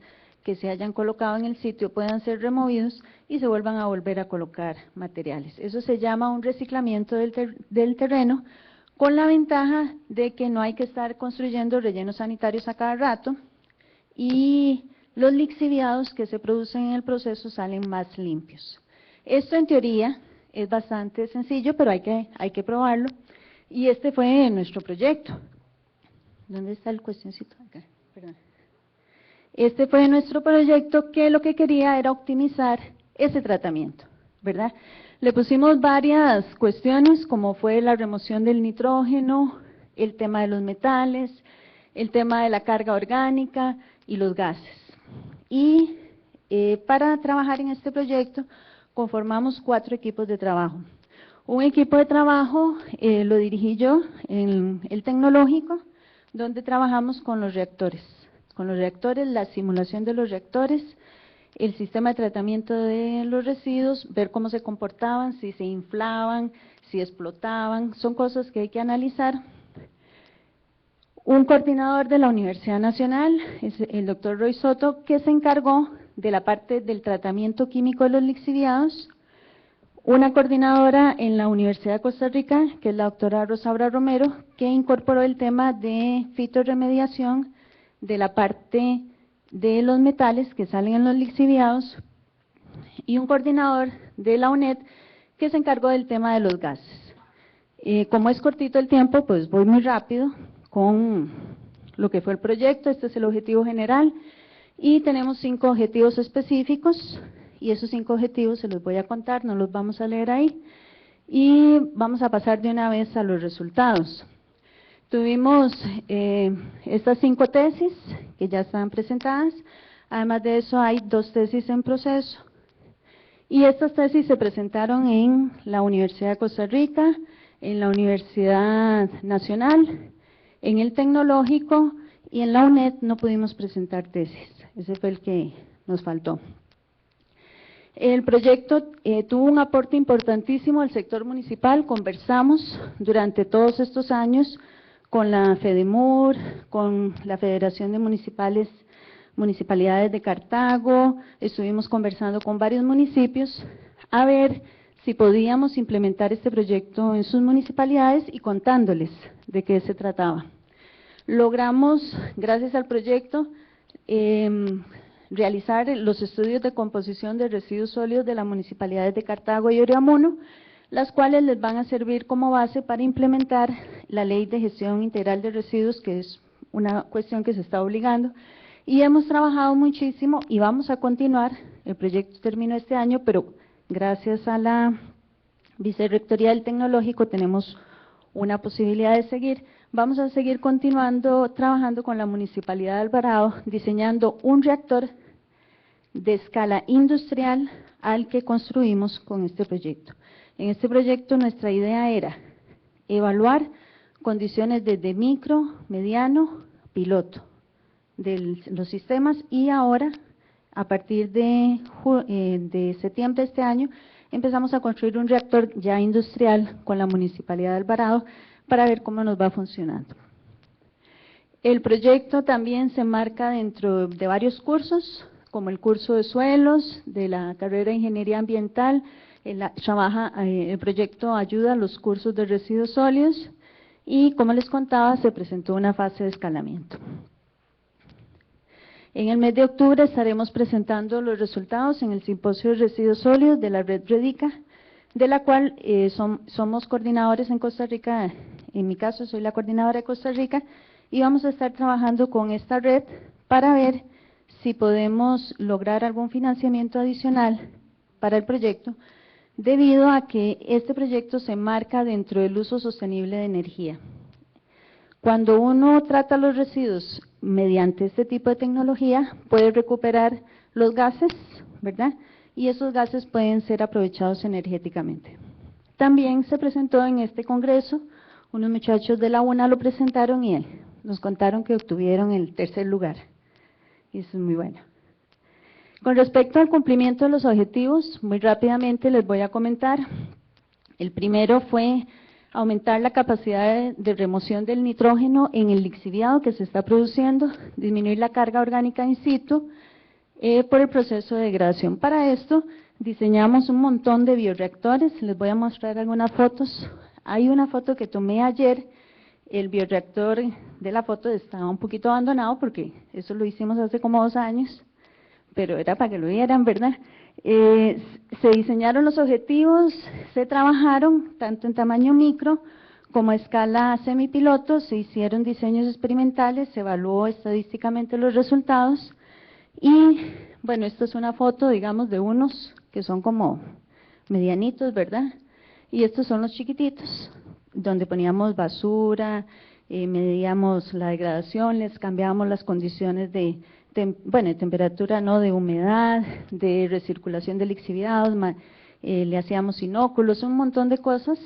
que se hayan colocado en el sitio puedan ser removidos y se vuelvan a volver a colocar materiales. Eso se llama un reciclamiento del terreno, con la ventaja de que no hay que estar construyendo rellenos sanitarios a cada rato y los lixiviados que se producen en el proceso salen más limpios. Esto en teoría es bastante sencillo, pero hay que probarlo. Y este fue nuestro proyecto. ¿Dónde está el cuestioncito? Acá, perdón. Este fue nuestro proyecto que lo que quería era optimizar ese tratamiento, ¿verdad? Le pusimos varias cuestiones, como fue la remoción del nitrógeno, el tema de los metales, el tema de la carga orgánica y los gases. Y para trabajar en este proyecto conformamos 4 equipos de trabajo. Un equipo de trabajo lo dirigí yo en el Tecnológico, donde trabajamos con los reactores, la simulación de los reactores, el sistema de tratamiento de los residuos, ver cómo se comportaban, si se inflaban, si explotaban, son cosas que hay que analizar. Un coordinador de la Universidad Nacional, es el doctor Roy Soto, que se encargó de la parte del tratamiento químico de los lixiviados. Una coordinadora en la Universidad de Costa Rica, que es la doctora Rosaura Romero, que incorporó el tema de fitorremediación de la parte de los metales que salen en los lixiviados, y un coordinador de la UNED que se encargó del tema de los gases. Como es cortito el tiempo, pues voy muy rápido con lo que fue el proyecto. Este es el objetivo general y tenemos 5 objetivos específicos. Y esos 5 objetivos se los voy a contar, no los vamos a leer ahí, y vamos a pasar de una vez a los resultados. Tuvimos estas 5 tesis que ya están presentadas, además de eso hay 2 tesis en proceso, Y estas tesis se presentaron en la Universidad de Costa Rica, en la Universidad Nacional, en el Tecnológico y en la UNED no pudimos presentar tesis. Ese fue el que nos faltó. El proyecto tuvo un aporte importantísimo al sector municipal. Conversamos durante todos estos años con la FEDEMUR, con la Federación de Municipalidades de Cartago, estuvimos conversando con varios municipios a ver si podíamos implementar este proyecto en sus municipalidades y contándoles de qué se trataba. Logramos, gracias al proyecto, realizar los estudios de composición de residuos sólidos de las municipalidades de Cartago y Oriamuno, las cuales les van a servir como base para implementar la Ley de Gestión Integral de Residuos, que es una cuestión que se está obligando, y hemos trabajado muchísimo y vamos a continuar. El proyecto terminó este año, pero gracias a la Vicerrectoría del Tecnológico tenemos una posibilidad de seguir. Vamos a seguir continuando trabajando con la Municipalidad de Alvarado, diseñando un reactor de escala industrial al que construimos con este proyecto. En este proyecto nuestra idea era evaluar condiciones desde micro, mediano, piloto de los sistemas y ahora, a partir de septiembre de este año, empezamos a construir un reactor ya industrial con la Municipalidad de Alvarado para ver cómo nos va funcionando. El proyecto también se enmarca dentro de varios cursos, como el curso de suelos, de la carrera de Ingeniería Ambiental. El proyecto ayuda a los cursos de residuos sólidos y, como les contaba, se presentó una fase de escalamiento. En el mes de octubre estaremos presentando los resultados en el Simposio de Residuos Sólidos de la Red Redica, de la cual somos coordinadores en Costa Rica. En mi caso soy la coordinadora de Costa Rica y vamos a estar trabajando con esta red para ver si podemos lograr algún financiamiento adicional para el proyecto, debido a que este proyecto se enmarca dentro del uso sostenible de energía. Cuando uno trata los residuos mediante este tipo de tecnología, puede recuperar los gases, ¿verdad? Y esos gases pueden ser aprovechados energéticamente. También se presentó en este congreso, unos muchachos de la UNA lo presentaron y nos contaron que obtuvieron el tercer lugar. Y eso es muy bueno. Con respecto al cumplimiento de los objetivos, muy rápidamente les voy a comentar. El primero fue aumentar la capacidad de remoción del nitrógeno en el lixiviado que se está produciendo, disminuir la carga orgánica in situ por el proceso de degradación. Para esto diseñamos un montón de bioreactores, les voy a mostrar algunas fotos. Hay una foto que tomé ayer, el bioreactor de la foto estaba un poquito abandonado porque eso lo hicimos hace como 2 años, pero era para que lo vieran, ¿verdad? Se diseñaron los objetivos, se trabajaron tanto en tamaño micro como a escala semipiloto, se hicieron diseños experimentales, se evaluó estadísticamente los resultados y, bueno, esto es una foto, digamos, de unos que son como medianitos, ¿verdad? Y estos son los chiquititos, donde poníamos basura, medíamos la degradación, les cambiábamos las condiciones de temperatura, no, de humedad, de recirculación de lixiviados, le hacíamos inóculos, un montón de cosas.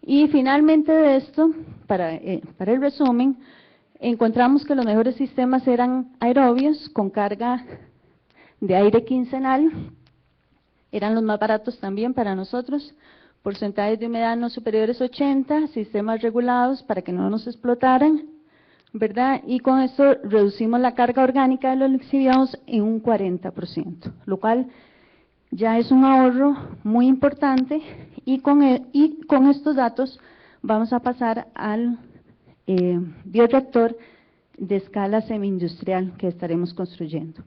Y finalmente de esto, para el resumen, encontramos que los mejores sistemas eran aerobios con carga de aire quincenal, eran los más baratos también para nosotros, porcentajes de humedad no superiores a 80, sistemas regulados para que no nos explotaran, ¿verdad? Y con esto reducimos la carga orgánica de los lixiviados en un 40%, lo cual ya es un ahorro muy importante y con estos datos vamos a pasar al bioreactor de escala semi-industrial que estaremos construyendo.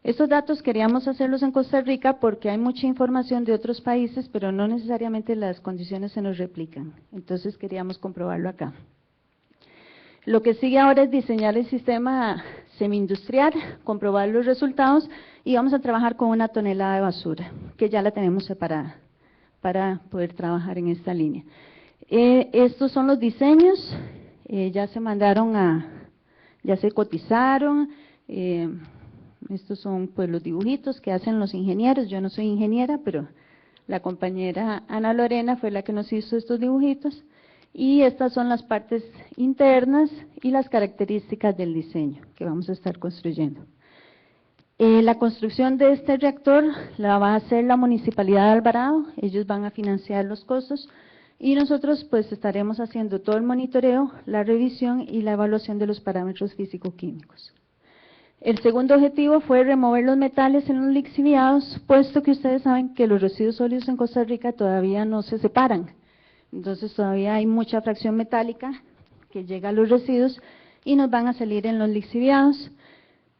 Estos datos queríamos hacerlos en Costa Rica porque hay mucha información de otros países, pero no necesariamente las condiciones se nos replican, entonces queríamos comprobarlo acá. Lo que sigue ahora es diseñar el sistema semi-industrial, comprobar los resultados y vamos a trabajar con 1 tonelada de basura, que ya la tenemos separada para poder trabajar en esta línea. Estos son los diseños, ya se mandaron ya se cotizaron, Estos son pues los dibujitos que hacen los ingenieros. Yo no soy ingeniera, pero la compañera Ana Lorena fue la que nos hizo estos dibujitos. Y estas son las partes internas y las características del diseño que vamos a estar construyendo. La construcción de este reactor la va a hacer la Municipalidad de Alvarado. Ellos van a financiar los costos y nosotros pues estaremos haciendo todo el monitoreo, la revisión y la evaluación de los parámetros físico-químicos. El segundo objetivo fue remover los metales en los lixiviados, puesto que ustedes saben que los residuos sólidos en Costa Rica todavía no se separan. Entonces todavía hay mucha fracción metálica que llega a los residuos y nos van a salir en los lixiviados.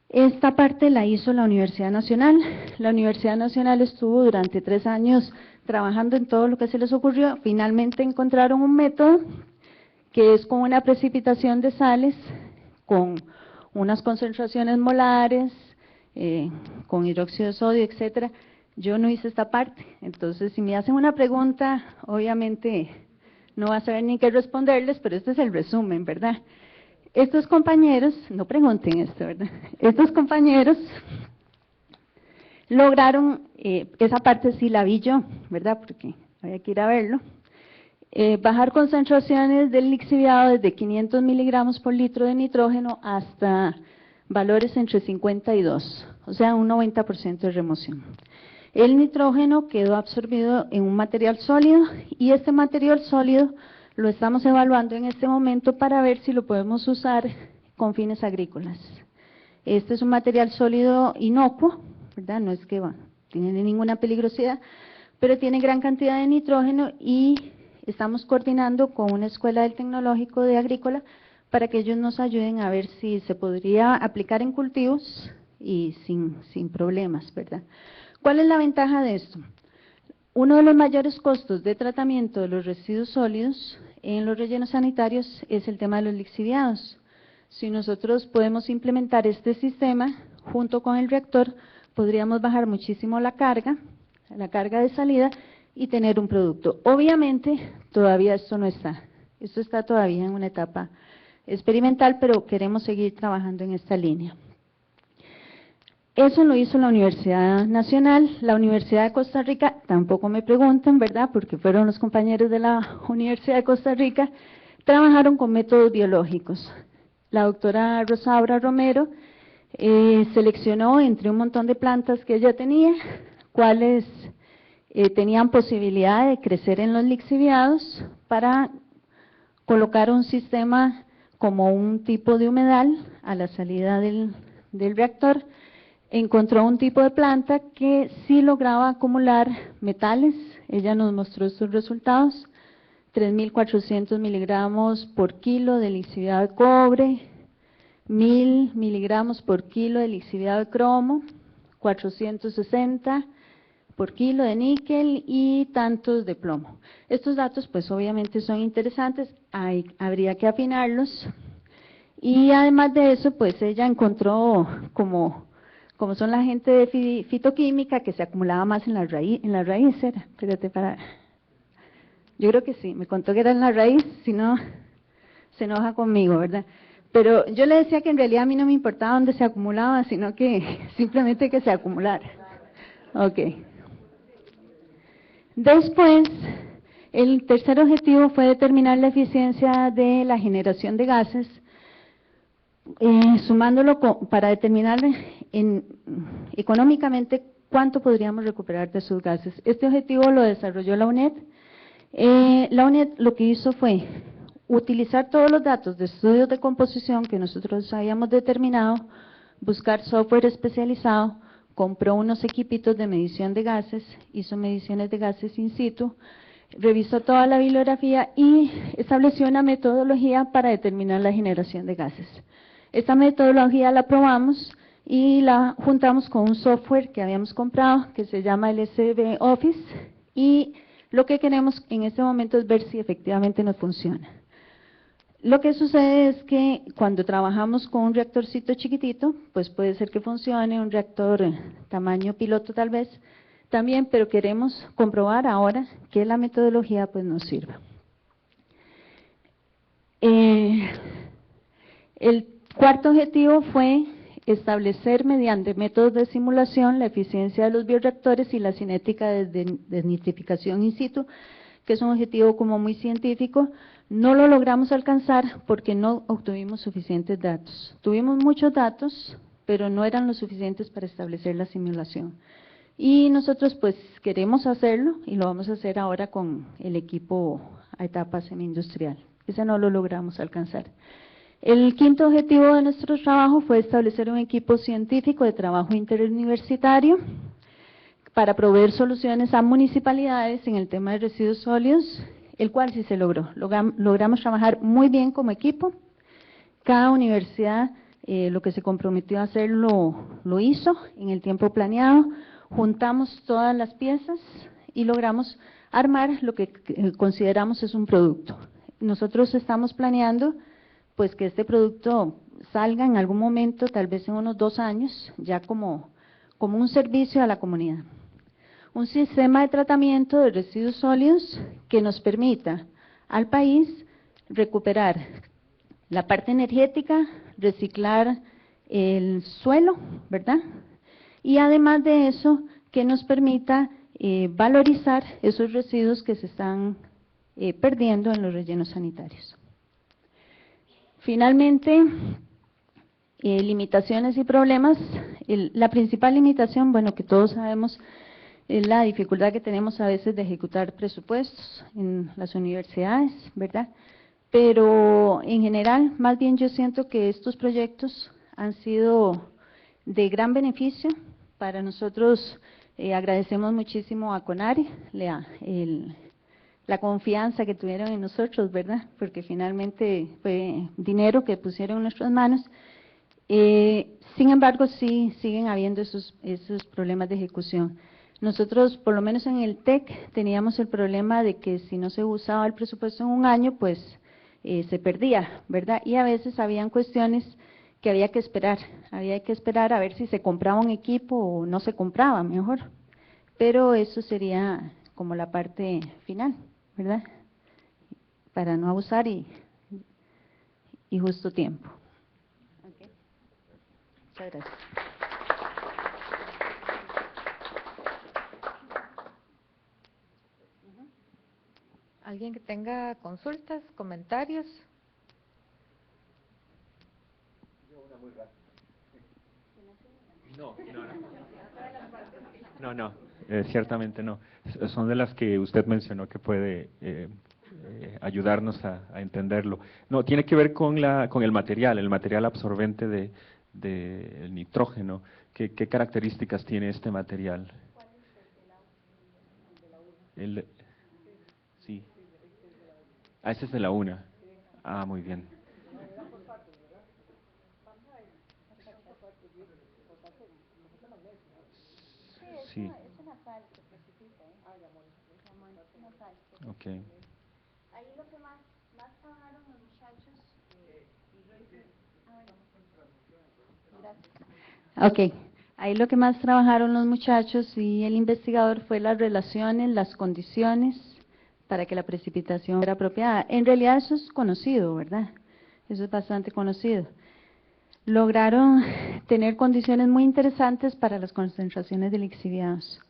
Esta parte la hizo la Universidad Nacional. La Universidad Nacional estuvo durante 3 años trabajando en todo lo que se les ocurrió. Finalmente encontraron un método que es con una precipitación de sales, con unas concentraciones molares, con hidróxido de sodio, etcétera. Yo no hice esta parte, entonces si me hacen una pregunta, obviamente no va a saber ni qué responderles, pero este es el resumen, ¿verdad? Estos compañeros, no pregunten esto, ¿verdad? Estos compañeros lograron, esa parte sí la vi yo, ¿verdad? Porque había que ir a verlo. Bajar concentraciones del lixiviado desde 500 miligramos por litro de nitrógeno hasta valores entre 52, o sea, un 90% de remoción. El nitrógeno quedó absorbido en un material sólido y este material sólido lo estamos evaluando en este momento para ver si lo podemos usar con fines agrícolas. Este es un material sólido inocuo, ¿verdad? No es que tiene ninguna peligrosidad, pero tiene gran cantidad de nitrógeno y estamos coordinando con una escuela del Tecnológico de Agrícola para que ellos nos ayuden a ver si se podría aplicar en cultivos y sin problemas, ¿verdad? ¿Cuál es la ventaja de esto? Uno de los mayores costos de tratamiento de los residuos sólidos en los rellenos sanitarios es el tema de los lixiviados. Si nosotros podemos implementar este sistema junto con el reactor, podríamos bajar muchísimo la carga de salida y tener un producto. Obviamente, todavía esto no está. Esto está todavía en una etapa experimental, pero queremos seguir trabajando en esta línea. Eso lo hizo la Universidad Nacional. La Universidad de Costa Rica, tampoco me pregunten, ¿verdad?, porque fueron los compañeros de la Universidad de Costa Rica, trabajaron con métodos biológicos. La doctora Rosaura Romero seleccionó entre un montón de plantas que ella tenía, cuáles tenían posibilidad de crecer en los lixiviados para colocar un sistema como un tipo de humedal a la salida del reactor. Encontró un tipo de planta que sí lograba acumular metales. Ella nos mostró sus resultados: 3.400 miligramos por kilo de lixiviado de cobre, 1.000 miligramos por kilo de lixiviado de cromo, 460 por kilo de níquel y tantos de plomo. Estos datos pues obviamente son interesantes, habría que afinarlos. Y además de eso, pues ella encontró como son la gente de fitoquímica, que se acumulaba más en la raíz, era, espérate yo creo que sí, me contó que era en la raíz, si no, se enoja conmigo, ¿verdad? Pero yo le decía que en realidad a mí no me importaba dónde se acumulaba, sino que simplemente que se acumulara. Ok. Después, el tercer objetivo fue determinar la eficiencia de la generación de gases, sumándolo para determinar económicamente cuánto podríamos recuperar de sus gases. Este objetivo lo desarrolló la UNED. La UNED lo que hizo fue utilizar todos los datos de estudios de composición que nosotros habíamos determinado, buscar software especializado, compró unos equipitos de medición de gases, hizo mediciones de gases in situ, revisó toda la bibliografía y estableció una metodología para determinar la generación de gases. Esta metodología la probamos y la juntamos con un software que habíamos comprado que se llama el SB Office, y lo que queremos en este momento es ver si efectivamente nos funciona. Lo que sucede es que cuando trabajamos con un reactorcito chiquitito, pues puede ser que funcione, un reactor tamaño piloto tal vez también, pero queremos comprobar ahora que la metodología pues nos sirva. El cuarto objetivo fue establecer mediante métodos de simulación la eficiencia de los bioreactores y la cinética de desnitrificación in situ, que es un objetivo como muy científico. No lo logramos alcanzar porque no obtuvimos suficientes datos. Tuvimos muchos datos, pero no eran lo suficientes para establecer la simulación. Y nosotros pues queremos hacerlo y lo vamos a hacer ahora con el equipo a etapa semi-industrial. Ese no lo logramos alcanzar. El quinto objetivo de nuestro trabajo fue establecer un equipo científico de trabajo interuniversitario para proveer soluciones a municipalidades en el tema de residuos sólidos, el cual sí se logró. Logramos trabajar muy bien como equipo. Cada universidad lo que se comprometió a hacer lo hizo en el tiempo planeado. Juntamos todas las piezas y logramos armar lo que consideramos es un producto. Nosotros estamos planeando pues que este producto salga en algún momento, tal vez en unos 2 años, ya como un servicio a la comunidad. Un sistema de tratamiento de residuos sólidos que nos permita al país recuperar la parte energética, reciclar el suelo, ¿verdad? Y además de eso, que nos permita valorizar esos residuos que se están perdiendo en los rellenos sanitarios. Finalmente, limitaciones y problemas. La principal limitación, bueno, que todos sabemos, es la dificultad que tenemos a veces de ejecutar presupuestos en las universidades, ¿verdad? Pero en general, más bien yo siento que estos proyectos han sido de gran beneficio para nosotros. Agradecemos muchísimo a CONARE la confianza que tuvieron en nosotros, ¿verdad? Porque finalmente fue dinero que pusieron en nuestras manos. Sin embargo, sí siguen habiendo esos problemas de ejecución. Nosotros, por lo menos en el TEC, teníamos el problema de que si no se usaba el presupuesto en un año, pues se perdía, ¿verdad? Y a veces habían cuestiones que había que esperar a ver si se compraba un equipo o no se compraba, mejor. Pero eso sería como la parte final, ¿verdad? Para no abusar y justo tiempo. Okay. Muchas gracias. ¿Alguien que tenga consultas, comentarios? No, ciertamente no. Son de las que usted mencionó que puede ayudarnos a entenderlo. No, tiene que ver con el material absorbente del nitrógeno. ¿Qué características tiene este material? Sí. Ese es de la UNA. Ah, muy bien. Sí. Okay. Ahí lo que más trabajaron los muchachos. Ok, ahí lo que más trabajaron los muchachos y el investigador fue las relaciones, las condiciones para que la precipitación fuera apropiada. En realidad eso es conocido, ¿verdad? Eso es bastante conocido. Lograron tener condiciones muy interesantes para las concentraciones de lixiviados.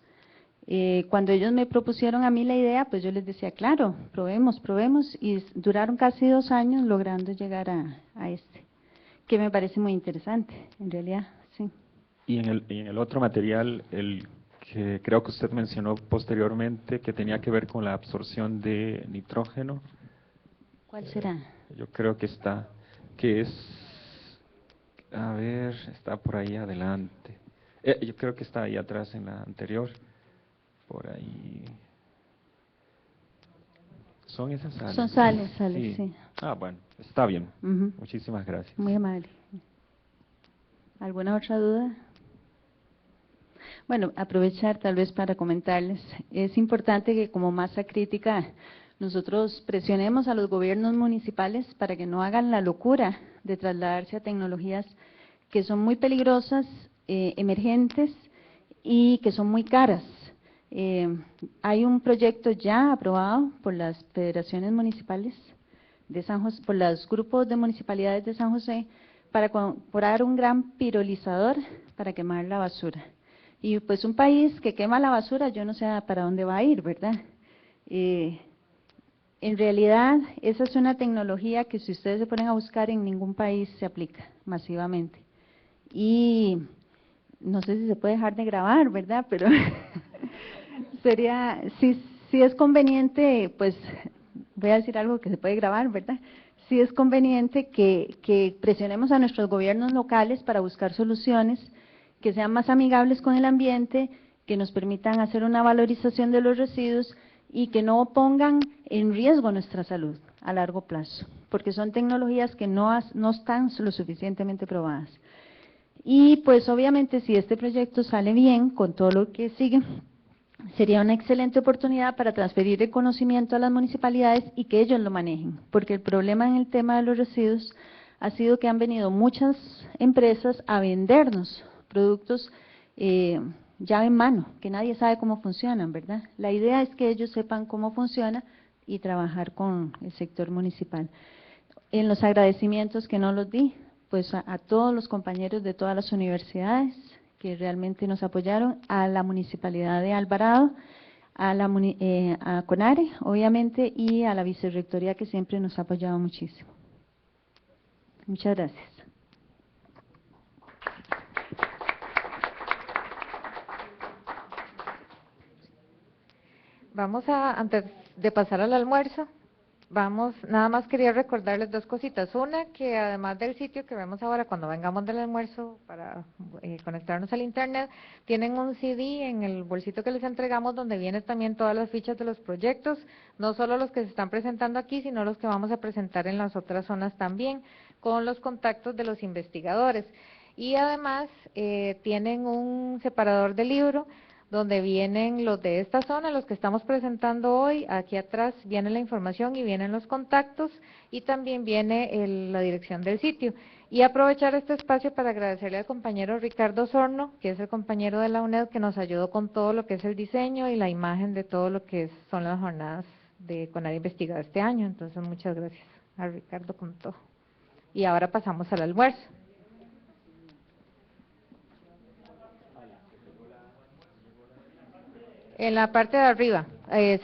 Cuando ellos me propusieron a mí la idea, pues yo les decía, claro, probemos, y duraron casi 2 años logrando llegar a este, que me parece muy interesante, en realidad, sí. Y en el otro material, el que creo que usted mencionó posteriormente, que tenía que ver con la absorción de nitrógeno. ¿Cuál será? Yo creo que está por ahí adelante. Yo creo que está ahí atrás en la anterior. Por ahí. ¿Son esas sales? Son sales, sí. Ah, bueno, está bien. Uh-huh. Muchísimas gracias. Muy amable. ¿Alguna otra duda? Bueno, aprovechar tal vez para comentarles. Es importante que como masa crítica nosotros presionemos a los gobiernos municipales para que no hagan la locura de trasladarse a tecnologías que son muy peligrosas, emergentes y que son muy caras. Hay un proyecto ya aprobado por las federaciones municipales de San José, por los grupos de municipalidades de San José, para comprar un gran pirolizador para quemar la basura. Y pues un país que quema la basura, yo no sé para dónde va a ir, ¿verdad? En realidad, esa es una tecnología que si ustedes se ponen a buscar en ningún país se aplica masivamente. Y no sé si se puede dejar de grabar, ¿verdad? Pero sería, si es conveniente, pues voy a decir algo que se puede grabar, ¿verdad? Sí es conveniente que presionemos a nuestros gobiernos locales para buscar soluciones que sean más amigables con el ambiente, que nos permitan hacer una valorización de los residuos y que no pongan en riesgo nuestra salud a largo plazo, porque son tecnologías que no están lo suficientemente probadas. Y pues obviamente si este proyecto sale bien con todo lo que sigue, sería una excelente oportunidad para transferir el conocimiento a las municipalidades y que ellos lo manejen, porque el problema en el tema de los residuos ha sido que han venido muchas empresas a vendernos productos llave en mano, que nadie sabe cómo funcionan, ¿verdad? La idea es que ellos sepan cómo funciona y trabajar con el sector municipal. En los agradecimientos que no los di, pues a todos los compañeros de todas las universidades que realmente nos apoyaron, a la Municipalidad de Alvarado, a CONARE, obviamente, y a la Vicerrectoría que siempre nos ha apoyado muchísimo. Muchas gracias. Vamos antes de pasar al almuerzo, nada más quería recordarles dos cositas. Una, que además del sitio que vemos ahora cuando vengamos del almuerzo para conectarnos al internet, tienen un CD en el bolsito que les entregamos donde vienen también todas las fichas de los proyectos, no solo los que se están presentando aquí, sino los que vamos a presentar en las otras zonas también, con los contactos de los investigadores. Y además tienen un separador de libro donde vienen los de esta zona, los que estamos presentando hoy. Aquí atrás viene la información y vienen los contactos y también viene la dirección del sitio. Y aprovechar este espacio para agradecerle al compañero Ricardo Osorno, que es el compañero de la UNED, que nos ayudó con todo lo que es el diseño y la imagen de todo lo que son las jornadas de CONARE Investiga este año. Entonces, muchas gracias a Ricardo con todo. Y ahora pasamos al almuerzo. En la parte de arriba, salimos.